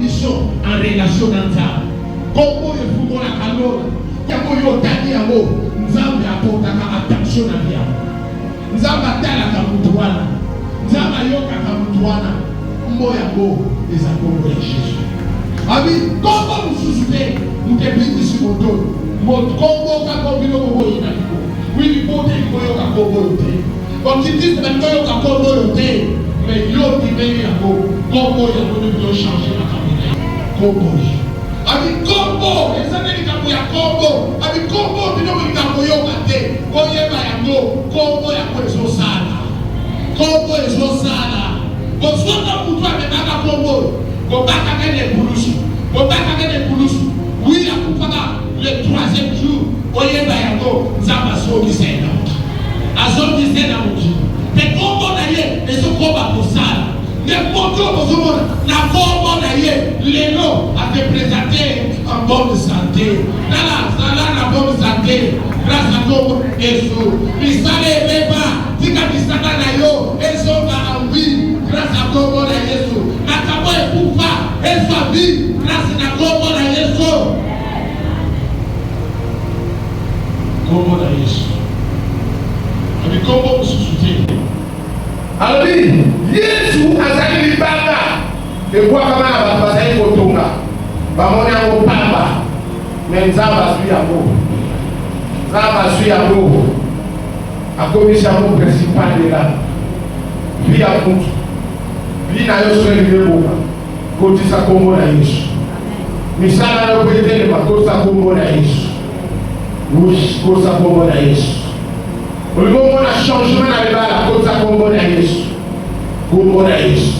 ils sont en relation dans ça. Congo et Fugo la Kalora. Yako yo tani yamo. Nzambe apotaka attention na bia. Nzambe atala kamutuana. Nzambe yoka kamutuana. Mboya bo eza Congo ya Jésus. Abi Congo mususupe mukepiti simoto. Mot Congo ka Congo yo ina ko. Wili bote ko yo ka Congo yote. Quand tu dis que yo ka Congo yote. Mais yo qui veut yako, Congo yako ne peut changer la caméra. Congo. Avec Congo, les années qui ya Congo, avec Congo, tu n'as pas yo kate. Koyeba yako, Congo yako est sala. Congo est sala. Quand soit pour toi mais na Congo, ko baka kene bulusu. Ko baka kene bulusu. Oui, akupaka le troisième jour, Oyeba yako, azongisena mutu te kombo na ye ezokoba kosala nde moto kozomona na kombo na ye lelo ate présenter en bonne santé nala zala na bonne santé grâce à kombo Yesu misala ebeba tika misala na yo ezonga en vie grâce à kombo na Yesu nakabo ekufa ezwa vie grâce na kombo na Yesu kombo na Yesu Abikombo mususuti. Alors Yesu azali libanga ekwa kama na bazali kotonga bamoni yango pamba me nzambe azwi yango akomisi yango principal de la vi ya mutu vi na yo so elileboka kotisa kombo na Yesu misala na yo po etelema kotisa kombo na Yesu kotisa kombo na Yesu Olivomona changement na libala kotisa kombo na Yesu kombo na Yesu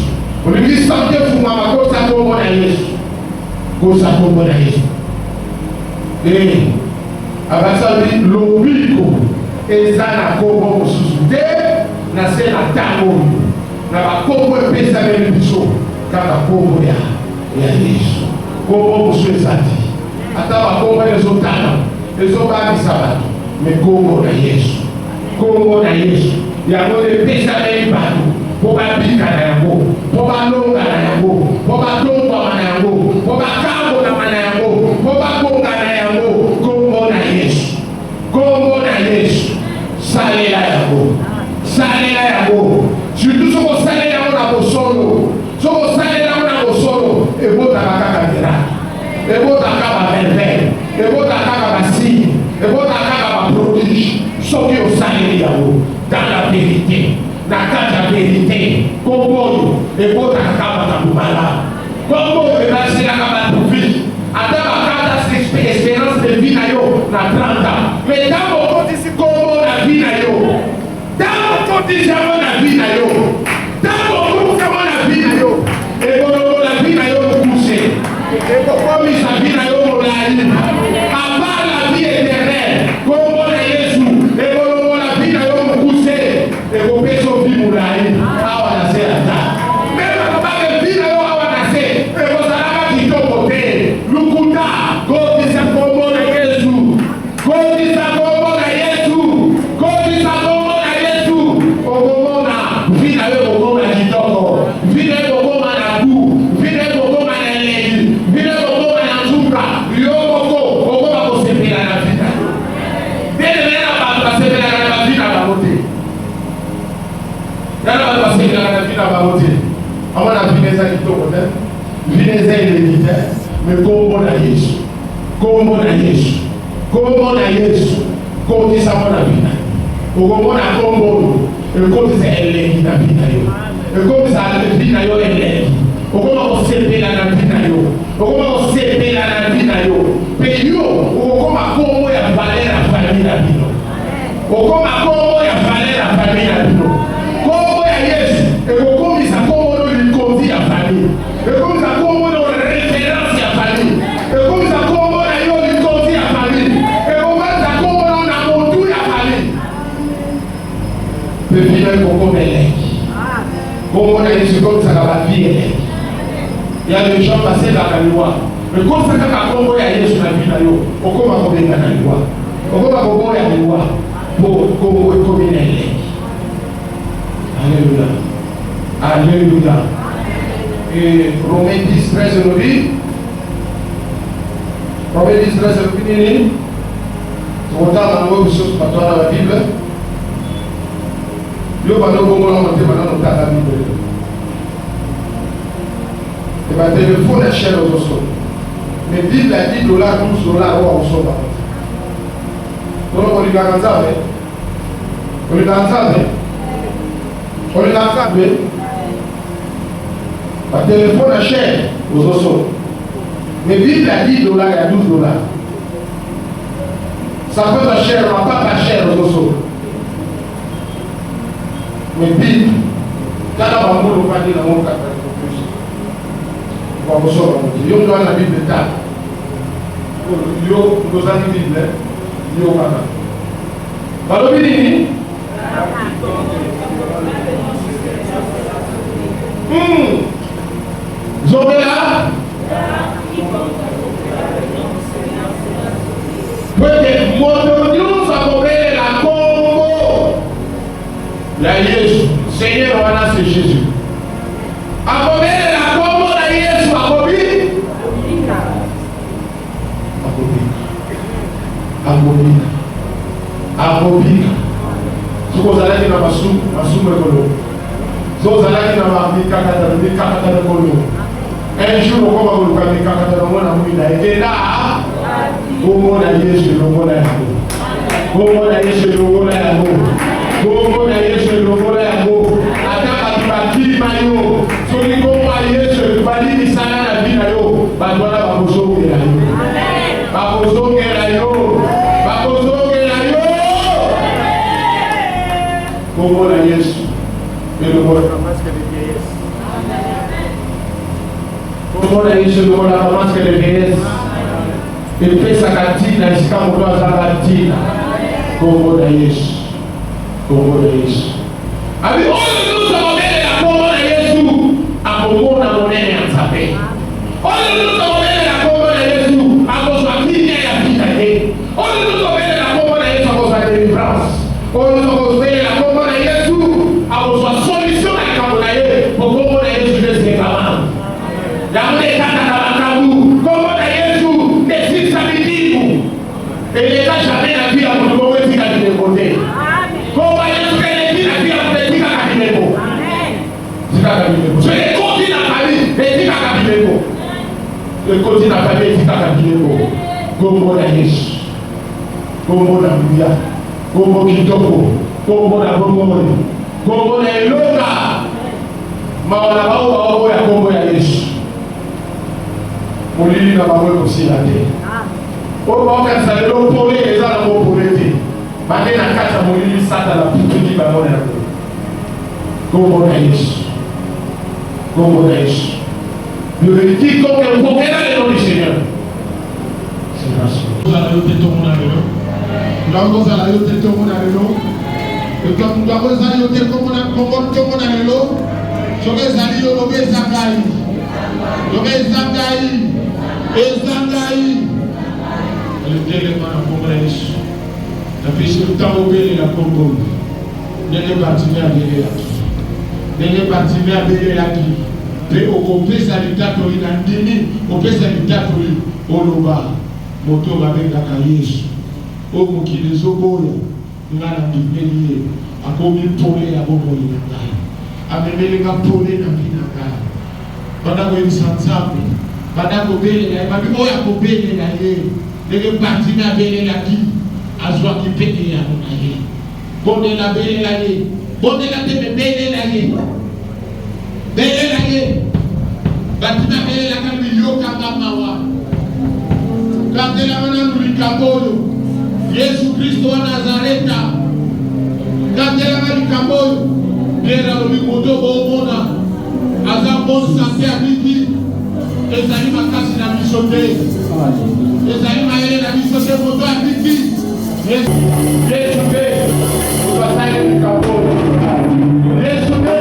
olivi santé fumama kotisa kombo na Yesu kotisa kombo na Yesu abasabi lobiko eza na kombo mosusu te na se na ntango na bakombo epesameli biso kaka kombo ya Yesu kombo mosusu eza te ata bakombo ezotana ezobangisa bato me kombo na Yesu kombo na Yesu yango epesameli bato po babika na yango po balonga na yango po batongwama na yango po bakambonama na yango po bakonga na yango kombo na Yesu kombo na Yesu salela yango surtout soko salela yango na bosolo soko salela yango na bosolo ebotaka kaka miracle ebotaka bamerveille ebotaka basine ebotaka kaka baprodige soki osaleli yango dans la vérité na kati ya vérité kombo oyo ebotaka kaka bato malamu kombo oyo ebasilaka bato vie ata bakata espérance de vie na yo na 30 ans mais ntango okotisi kombo na vie na yo ntango okotisi yango na vie na yo ntango okotisi yango na vie na yo ekolokola vie na yo mokuse ekokomisa vie na yo molai avant la vie éternelle kombo na Yesu ekolokola vie na yo mokuse ekopesa vie molai awa na se ata meme akobaka vie na yo awa na se ekozalaka kitoko te lukuta kotisa kombo na Yesu kotisa kombo na Yesu kotisa kombo na Yesu okomona vie na yo okoma kitoko vie na yo okoma na bu vie na yo okoma na elengi vie na yo okoma na nzuka yo moko okoma kosepela na vie na yo ndenge na bato basepelaka na vie na bango te yana bato basepelaka na vie na bango te amona vie eza kitoko te vie eza elengi te me kombo na Yesu kombo na Yesu kombo na Yesu kotisa mo na vie na yo okomona kombo oyo ekotisa elengi na vie na yo ekotisa vie na yo elengi okoma kosepela na vie na yo okoma kosepela na vie na yo mpe yo okoma kombo ya valeur ya famille na bino okoma kombo ya valeur ya famille na bino kombo ya Yesu ekokomisa kombo oyo likonzi ya famille ekomisa kombo oyo référence ya famille ekomisa kombo na yo likonzi ya famille ekomisa kombo oyo na motu ya famille mpe bino ekokoma elengi kombo na Yesu ekomisaka bavie elengi ya les gens basebaka liwa ekomisa kaka kombo ya Yesu na bino yo okoma kobenga na liwa okoma koboya liwa po kombo ekomi na elengi Alléluia. Alléluia. Et Romains 10, 13 nous dit. Romains 10, 13 nous dit. On regarde dans le choses dans la Bible. Yo va nous voir dans la Bible. Et ma téléphone est cher aux autres. Mais Bible a $10, $12 au soba. Donc on lui garde ça. On lui garde ça. On est dans le cadre. Le téléphone est cher aux ossos. Mais Bible a $10, il y a $12. Ça peut être cher, mais pas cher aux ossos. Mais Bible, quand on va dire dans mon cadre, on va vous doit la Bible de Yo, nous avons Bible. Yo, balobi nini? Zongela pwete moto nyonso akobelela kombo ya Yesu. Seigneur wana c'est Jésus. Akobelela kombo na Yesu akobika. Soko ozalaki na masumu ekolo, so ozalaki na mikakatana ekolo, un jour okoma koluka mikakatana mona mwina ekenda kombo na Yesu elongola yango, kombo na Yesu elongola yango, kombo na Yesu elongola yango. Ata bato bakilima yo soki kombo ya Yesu balimisana na vi na yo, bato wana bakozongela yo, bakozongela yo, bakozongela yo. Kombo na Yesu elongola masque de vieillesse. Kombo na Yesu elongola masque de vieillesse. Epesaka ntina esika moto azalaka ntina. Kombo na Yesu, kombo na Yesu. Abi oyo nyonso akobelela kombo na Yesu akomona monene ya Nzambe. Oyo nyonso akobelela kombo na Yesu akozwa kimia ya vita ye. Oyo nyonso akobelela kombo na Yesu akozwa délivrance. Oyo nyonso akobelela kombo na Yesu akozwa solution na likambo na ye. Kombo na Yesu esekama. Yango ekataka makambu. Kombo na Yesu esisa midimu. Eleka jamais na vie ya moto moko etika bileko te. Kombo ya Yesu eleki na vie ya moto etikaka bileko. Etikaka bileko. So ekoti na famille etikaka bileko. Ekoti na famille etikaka bileko. Kombo na Yesu. Kombo na Biblia. Kombo kitoko. Kombo na bomoni. Kombo na elonga. Mawana bao ya kombo ya Yesu. Molili na bango ekosila te. Oyo baokanisa lelo pole eza na mopole te. Bande na kati ya molili sata na putuki bango na yango. Kombo na Yesu. Kombo na Yesu. Quiconque invoquera le nom du Seigneur sera sauvé. Nous allons te tomber dans le nom. Nous allons te tomber dans le nom. Et comme nous avons te tomber dans le nom, je vais aller au nom de Zakaï. Je vais Zakaï. Et Zakaï. Le déléguement à Congrès. La puissance de temps où il est la Congo. Ne les bâtiments à béler la qui. Ne les bâtiments à béler la qui. Pe okopesa litatori na ndimi opesa litatori oloba moto babengaka Yesu o mokili ezoboya nga na ndimeli ye akomi pole ya bomoi na ngai amemelinga pole na vi na ngai banda koyebisa Nzambe banda kobelela ye babi oyo akobelela ye ndenge batimi abelelaki azwaki pene yango na ye bondela belela ye bondela te me belela ye belela ye batina belela kami yoka mawa kandela wana lulikamboyo Yesu Kristo wa Nazareta kandela malikamboyo bera lobimoto bomona aza bon santé abiki ezali makasi na biso te ezali mayele na biso te moto abiki Yesu te basali likamboyo Yesu te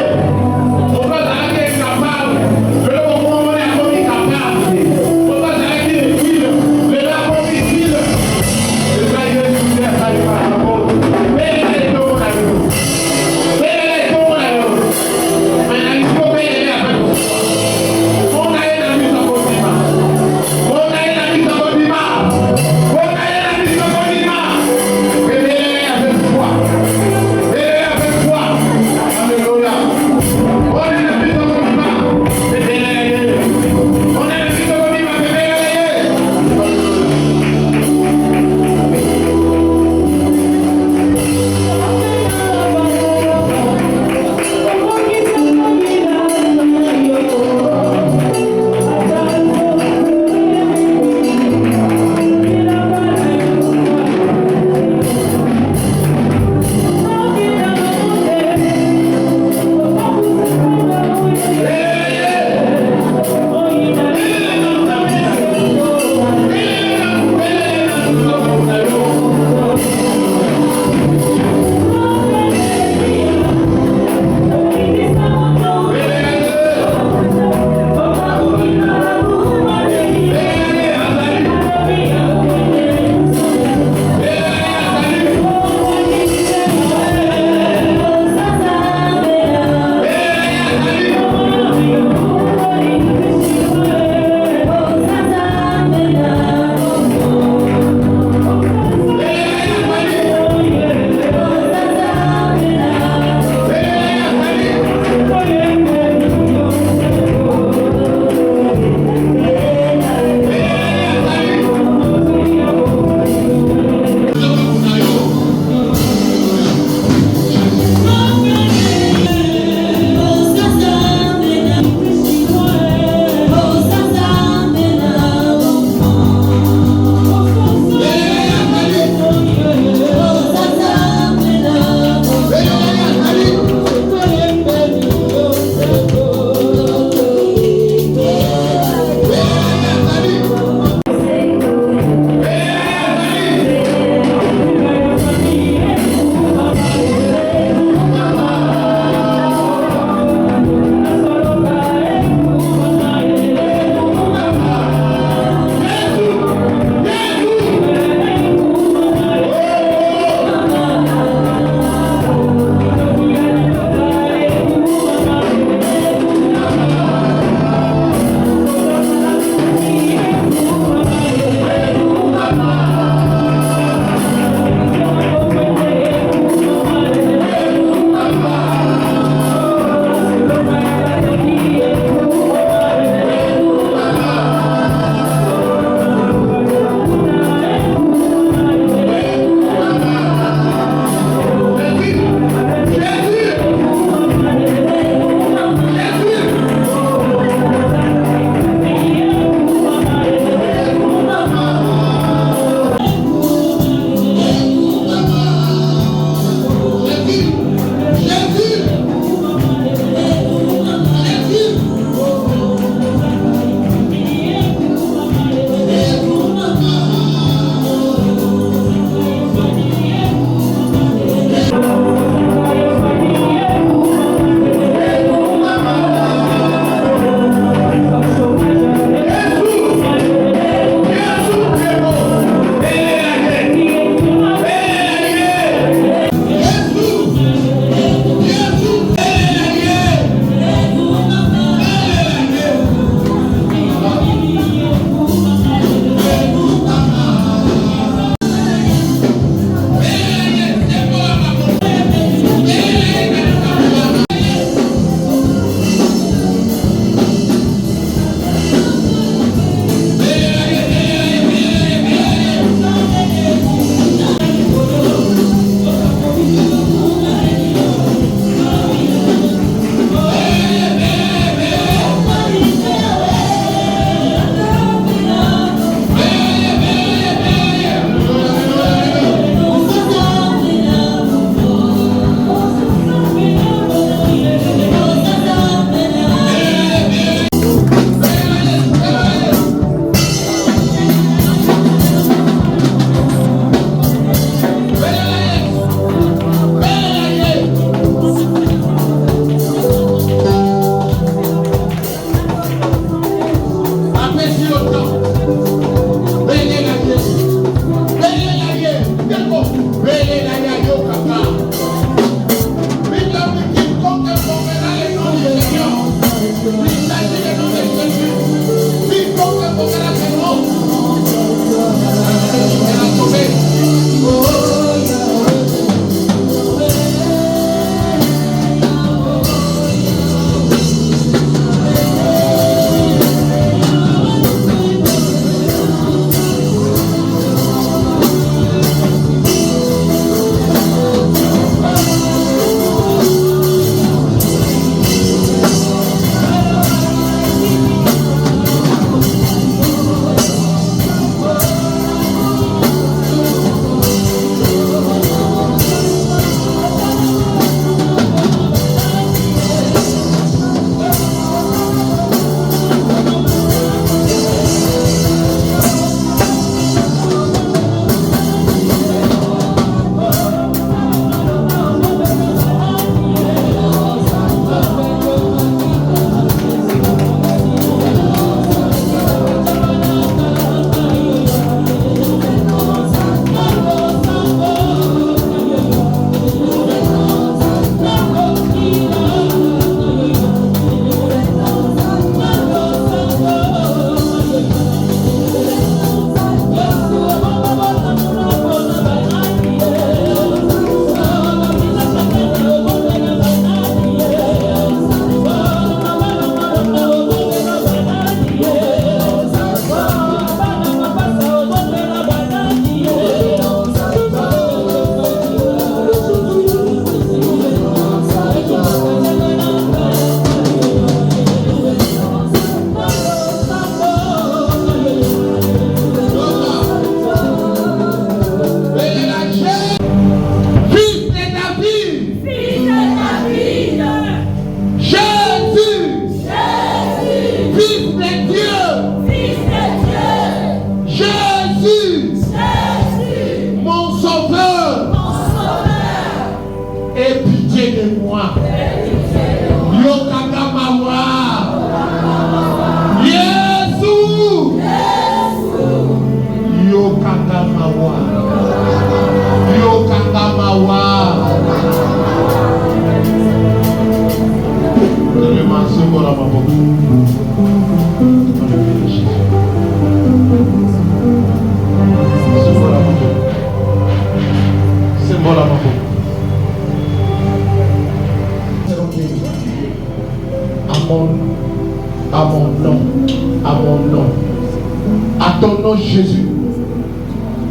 À ton nom Jésus,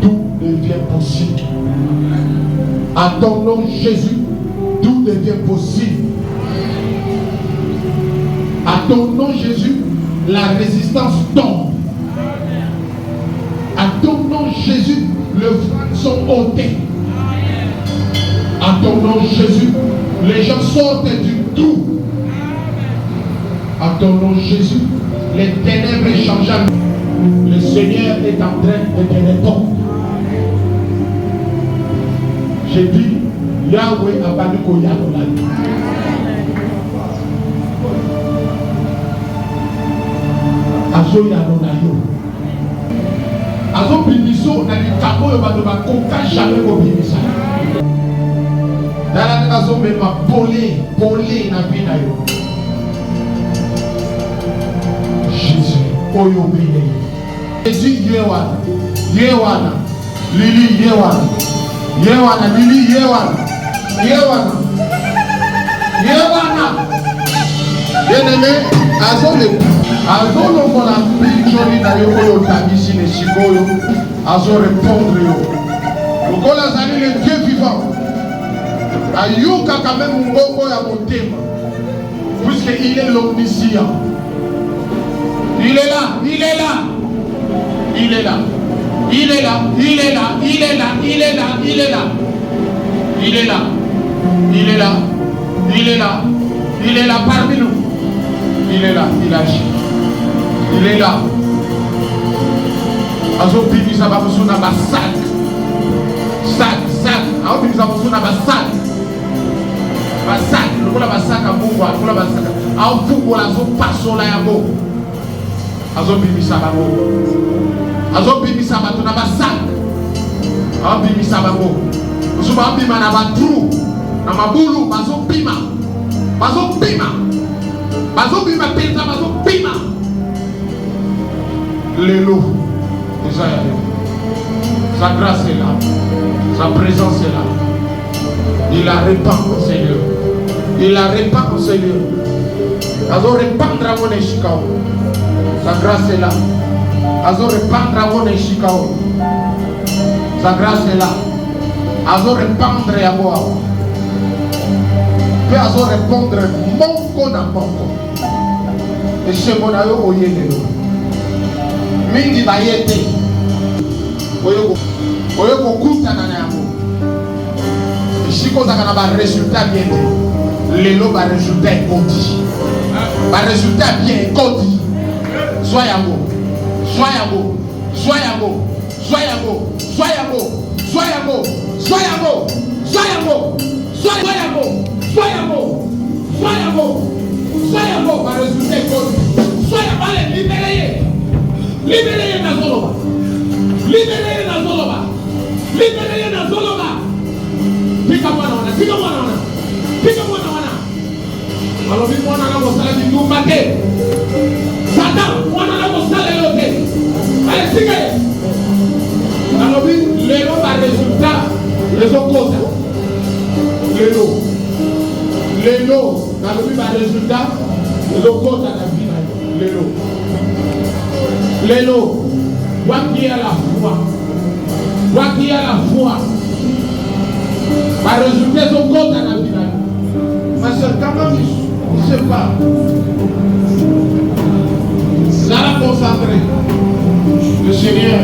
tout devient possible. À ton nom Jésus, tout devient possible. À ton nom Jésus, la résistance tombe. À ton nom Jésus, les freins sont ôtés. À ton nom Jésus, les gens sortent du trou. À ton nom Jésus, les ténèbres changent. Le Seigneur est en train de te répondre. J'ai dit, Yahweh a battu pour Yahweh. Azo Yahweh. Azo Biniso n'a dit Kabo Yobadoba Koka jamais au Binisa. Dans la maison, même ma polé na vie na yo. Jésus, Oyo Bine. Jésus Yewana, Lili Yewana, Lili Yewana. Bien-aimé, Azo no mona picture na yo oyo tabisi ne sikoyo, Azo répondre yo. Lokola zali le Dieu vivant. Ayuka quand même mbongo ya motema. Puisqu'il est l'omniscient. Il est là. Il est là parmi nous. Il est là, il agit. Il est là. Azo bimisa bamusu na basak. Sac. Azo bimisa bamusu na basak. Basak, lokola basaka mbungwa, lokola basaka. Azo fungola azo pasola ya bo. azobimisa bango, azobimisa bato na basak, azobimisa bango, osuba abima na batru, na mabulu, bazobima, bazobima, bazobima penza, bazobima. Lelo, déjà y a sa grâce est là, sa présence est là. Il la répand au Seigneur, il la répand au Seigneur. Azo répandre à mon échicao. Sa grâce est là. Azo répandre à mon échicao. Sa grâce est là. Azo répandre à moi. Puis azo répondre monko na monko. Et chez mon ayo oyelelo. Mingi bayete. Oyo kokuta na yamo. Et si ko zakana ba résultat bien. Lelo ba résultat écoute. Ba résultat bien écoute. Soyez-vous, soyez-vous, soyez-vous, soyez-vous, soyez-vous, soyez-vous, soyez-vous, soyez-vous, soyez-vous, soyez-vous, soyez-vous, soyez-vous, par résultat écoute. Soyez-vous, allez, libérez, libérez dans Zoloba, libérez dans Zoloba, libérez dans Zoloba. Pique-moi, pique-moi, pique-moi. Alors, il faut que vous soyez nous mater. Satan, on a allez, c'est alors, les lots par résultat, les autres causes. Les lots, dans le but par résultat, les autres causes à la vie. Les lots, toi qui es à la foi, par résultat, les autres causes à la vie. Ma soeur, quand même, je ne sais pas. Là, concentré. Le Seigneur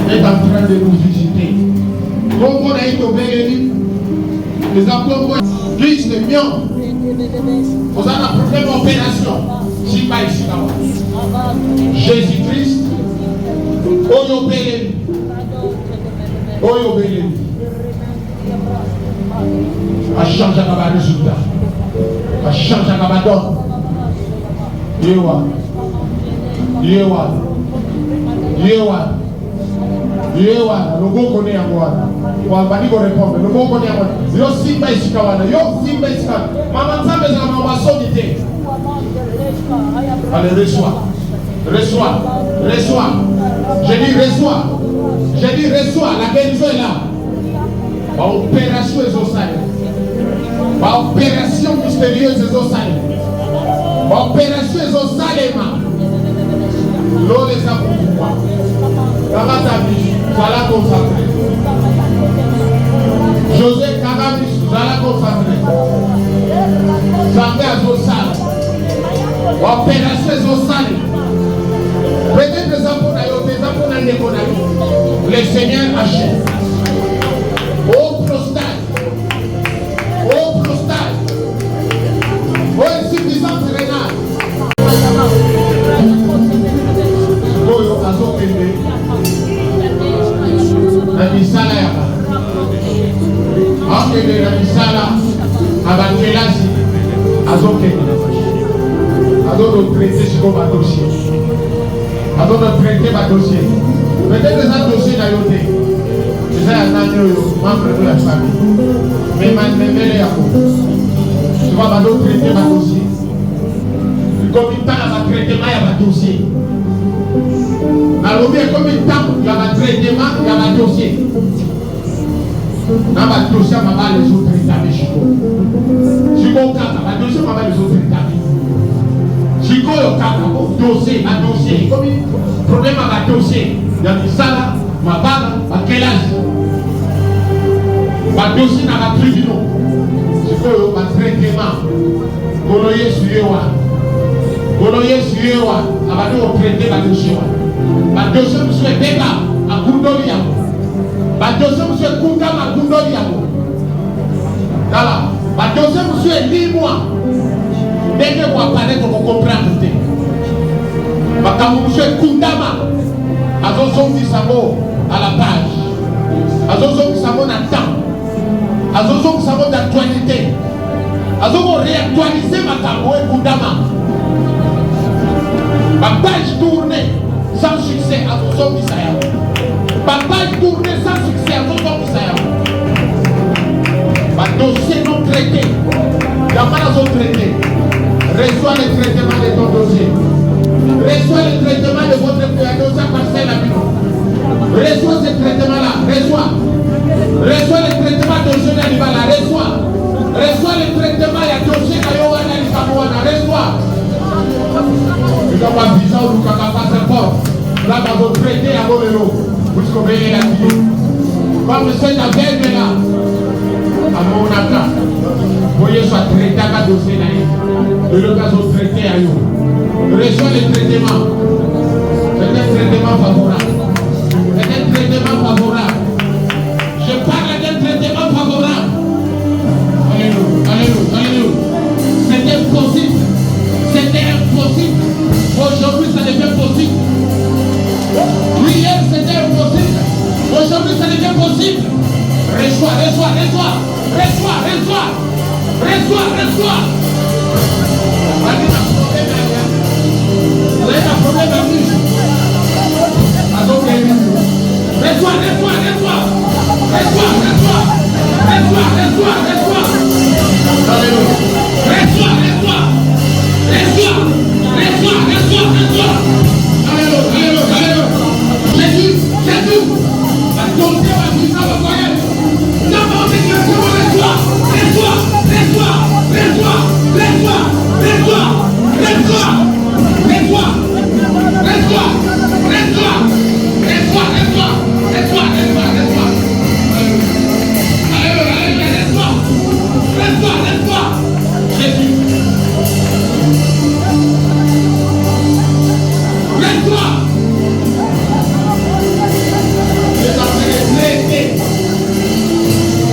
est en train de nous visiter. Comme on a été au Béléni, les apôtres disent le mien. Vous avez la première opération. Si pas ici, Jésus-Christ, Oyo Béléni. Oyo Béléni. A changé à résultat. A changé à donne. Yewa. Yewa, le mot connaît à moi. On va pas répondre. Le mot connaît à moi. Yo simba isikawana, yo simba isikawana. Maman ça mais la maman sonité. Allez, reçois. J'ai dit reçois. La guérison est là. Ma opération est au sein. Ma opération mystérieuse est au sein. Ma opération est au sein. L'eau les a pour moi. Kamatabis, voilà concentré. José Kamatabis, voilà concentré. J'avais à Zosal. Opération Zosal. Peut-être des apôtres, le Seigneur achète. Au prostate. Au insuffisance rénale. La misala yaba. Akele la misala abakelasi azokele. Azono traiter sur ma dossier. Azono traiter ma dossier. Peut-être que ça dossier na yote. C'est un agneau membre de la famille. Mais même yako. Tu vas pas traiter ma dossier. Comme il parle à traiter ma dossier. Alors, bien comme il tape, il y a un traitement, il y a un dossier. Dans le dossier, il y a les autres états. Chico, il y a dossier, il y a les autres états. Chico, il y a dossier, comme il problème avec le dossier, il y a des salles, ma balle, ma quel âge. Ma dossier dans la tribunal. Chico, il y a un traitement. Goloye suyewa. Abado traiter ma dossier. Ma dossier monsieur Beba à Kundoli yako. Ma dossier monsieur Kundama Kundoli yako. Voilà. Ma dossier monsieur lis-moi. Dès que vous apparaissez, vous comprenez. Ma monsieur Kundama. Azozon Kisamo à la page. Azozon Kisamo dans le temps. Azozon Kisamo d'actualité. Azozon réactualiser ma Kamo et Kundama. Ma page tourne. à son son Issaïa. Papa tourné sans succès à son son Issaïa. Ma dossier non traité. Yamana sont traités. Reçois le traitement de ton dossier. Reçois le traitement de votre dossier parcelle à Bino. Reçois ce traitement-là. Reçois. Reçois le traitement de dossier d'Alibala. Reçois. Reçois le traitement de dossier d'Ayowana Alikamouana. Reçois. Nous avons pas visé au Lukaka passeport. Là, nous avons traité à Bolero. Vous savez la vie. Comme c'est la veille là. À mon attaque. Voyez soit traité à dossier là. De l'occasion traité à nous. Reçois le traitement. C'est un traitement favorable. C'est un traitement favorable. Je parle d'un traitement favorable. Alléluia, alléluia, alléluia. C'était impossible. C'était impossible. Aujourd'hui, ça devient possible. Oui, hier, c'était impossible. Aujourd'hui, ça devient possible. Reçois, reçois, reçois. Reçois, reçois. Reçois, reçois. Vous avez un problème à bouche. Reçois, reçois, reçois. Reçois, reçois. Reçois, reçois, reçois. Alléluia. Reçois, reçois. Reçois, reçois, reçois, reçois. Alléluia, alléluia, alléluia. Jésus, Jésus. La dossier va vous envoyer. D'abord, reçois, reçois, reçois, reçois, reçois, reçois, reçois, reçois. Reçois, reçois, reçois, reçois, reçois, reçois, reçois, reçois. Alléluia, alléluia, reçois, reçois, reçois. Jésus. Reçois. Il est en train de traiter.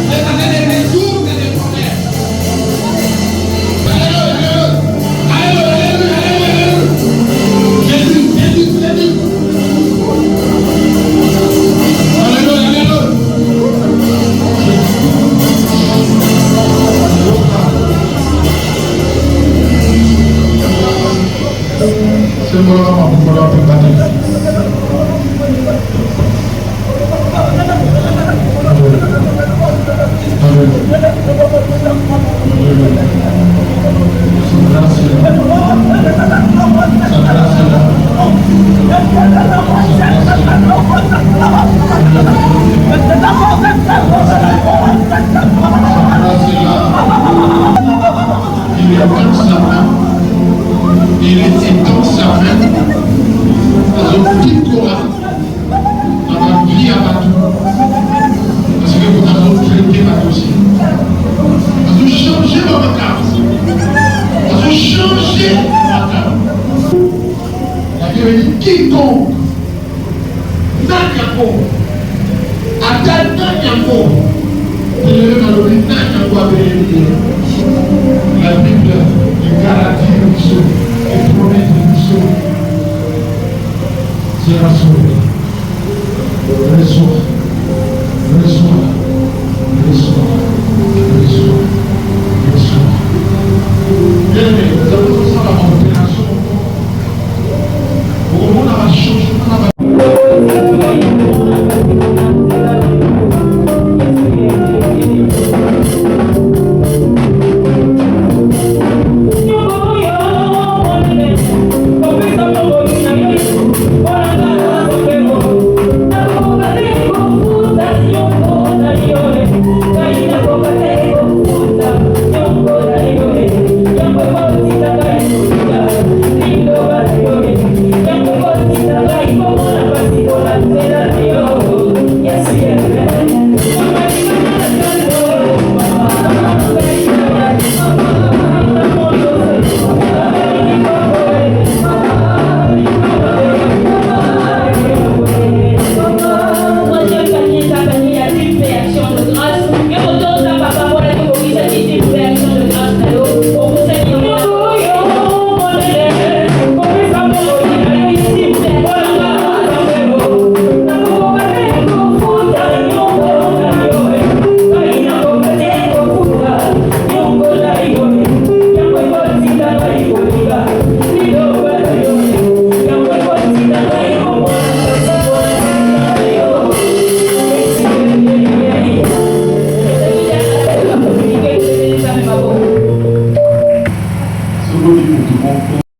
Il est en train de résoudre des problèmes. Alléluia, alléluia, alléluia, alléluia. Jésus, Jésus, Jésus. Alléluia, alléluia. C'est moi, pour la préparer. Il était dans sa main, dans un petit courant, dans la vie à bateau. Parce que vous avez traité ma dossier. Parce que vous changez ma carte. Parce que vous changez ma carte. La Bible dit quiconque n'a qu'un mot, atteint n'a qu'un mot. La Bible est garantie de nous sauver, et promet de nous sauver. C'est rassuré.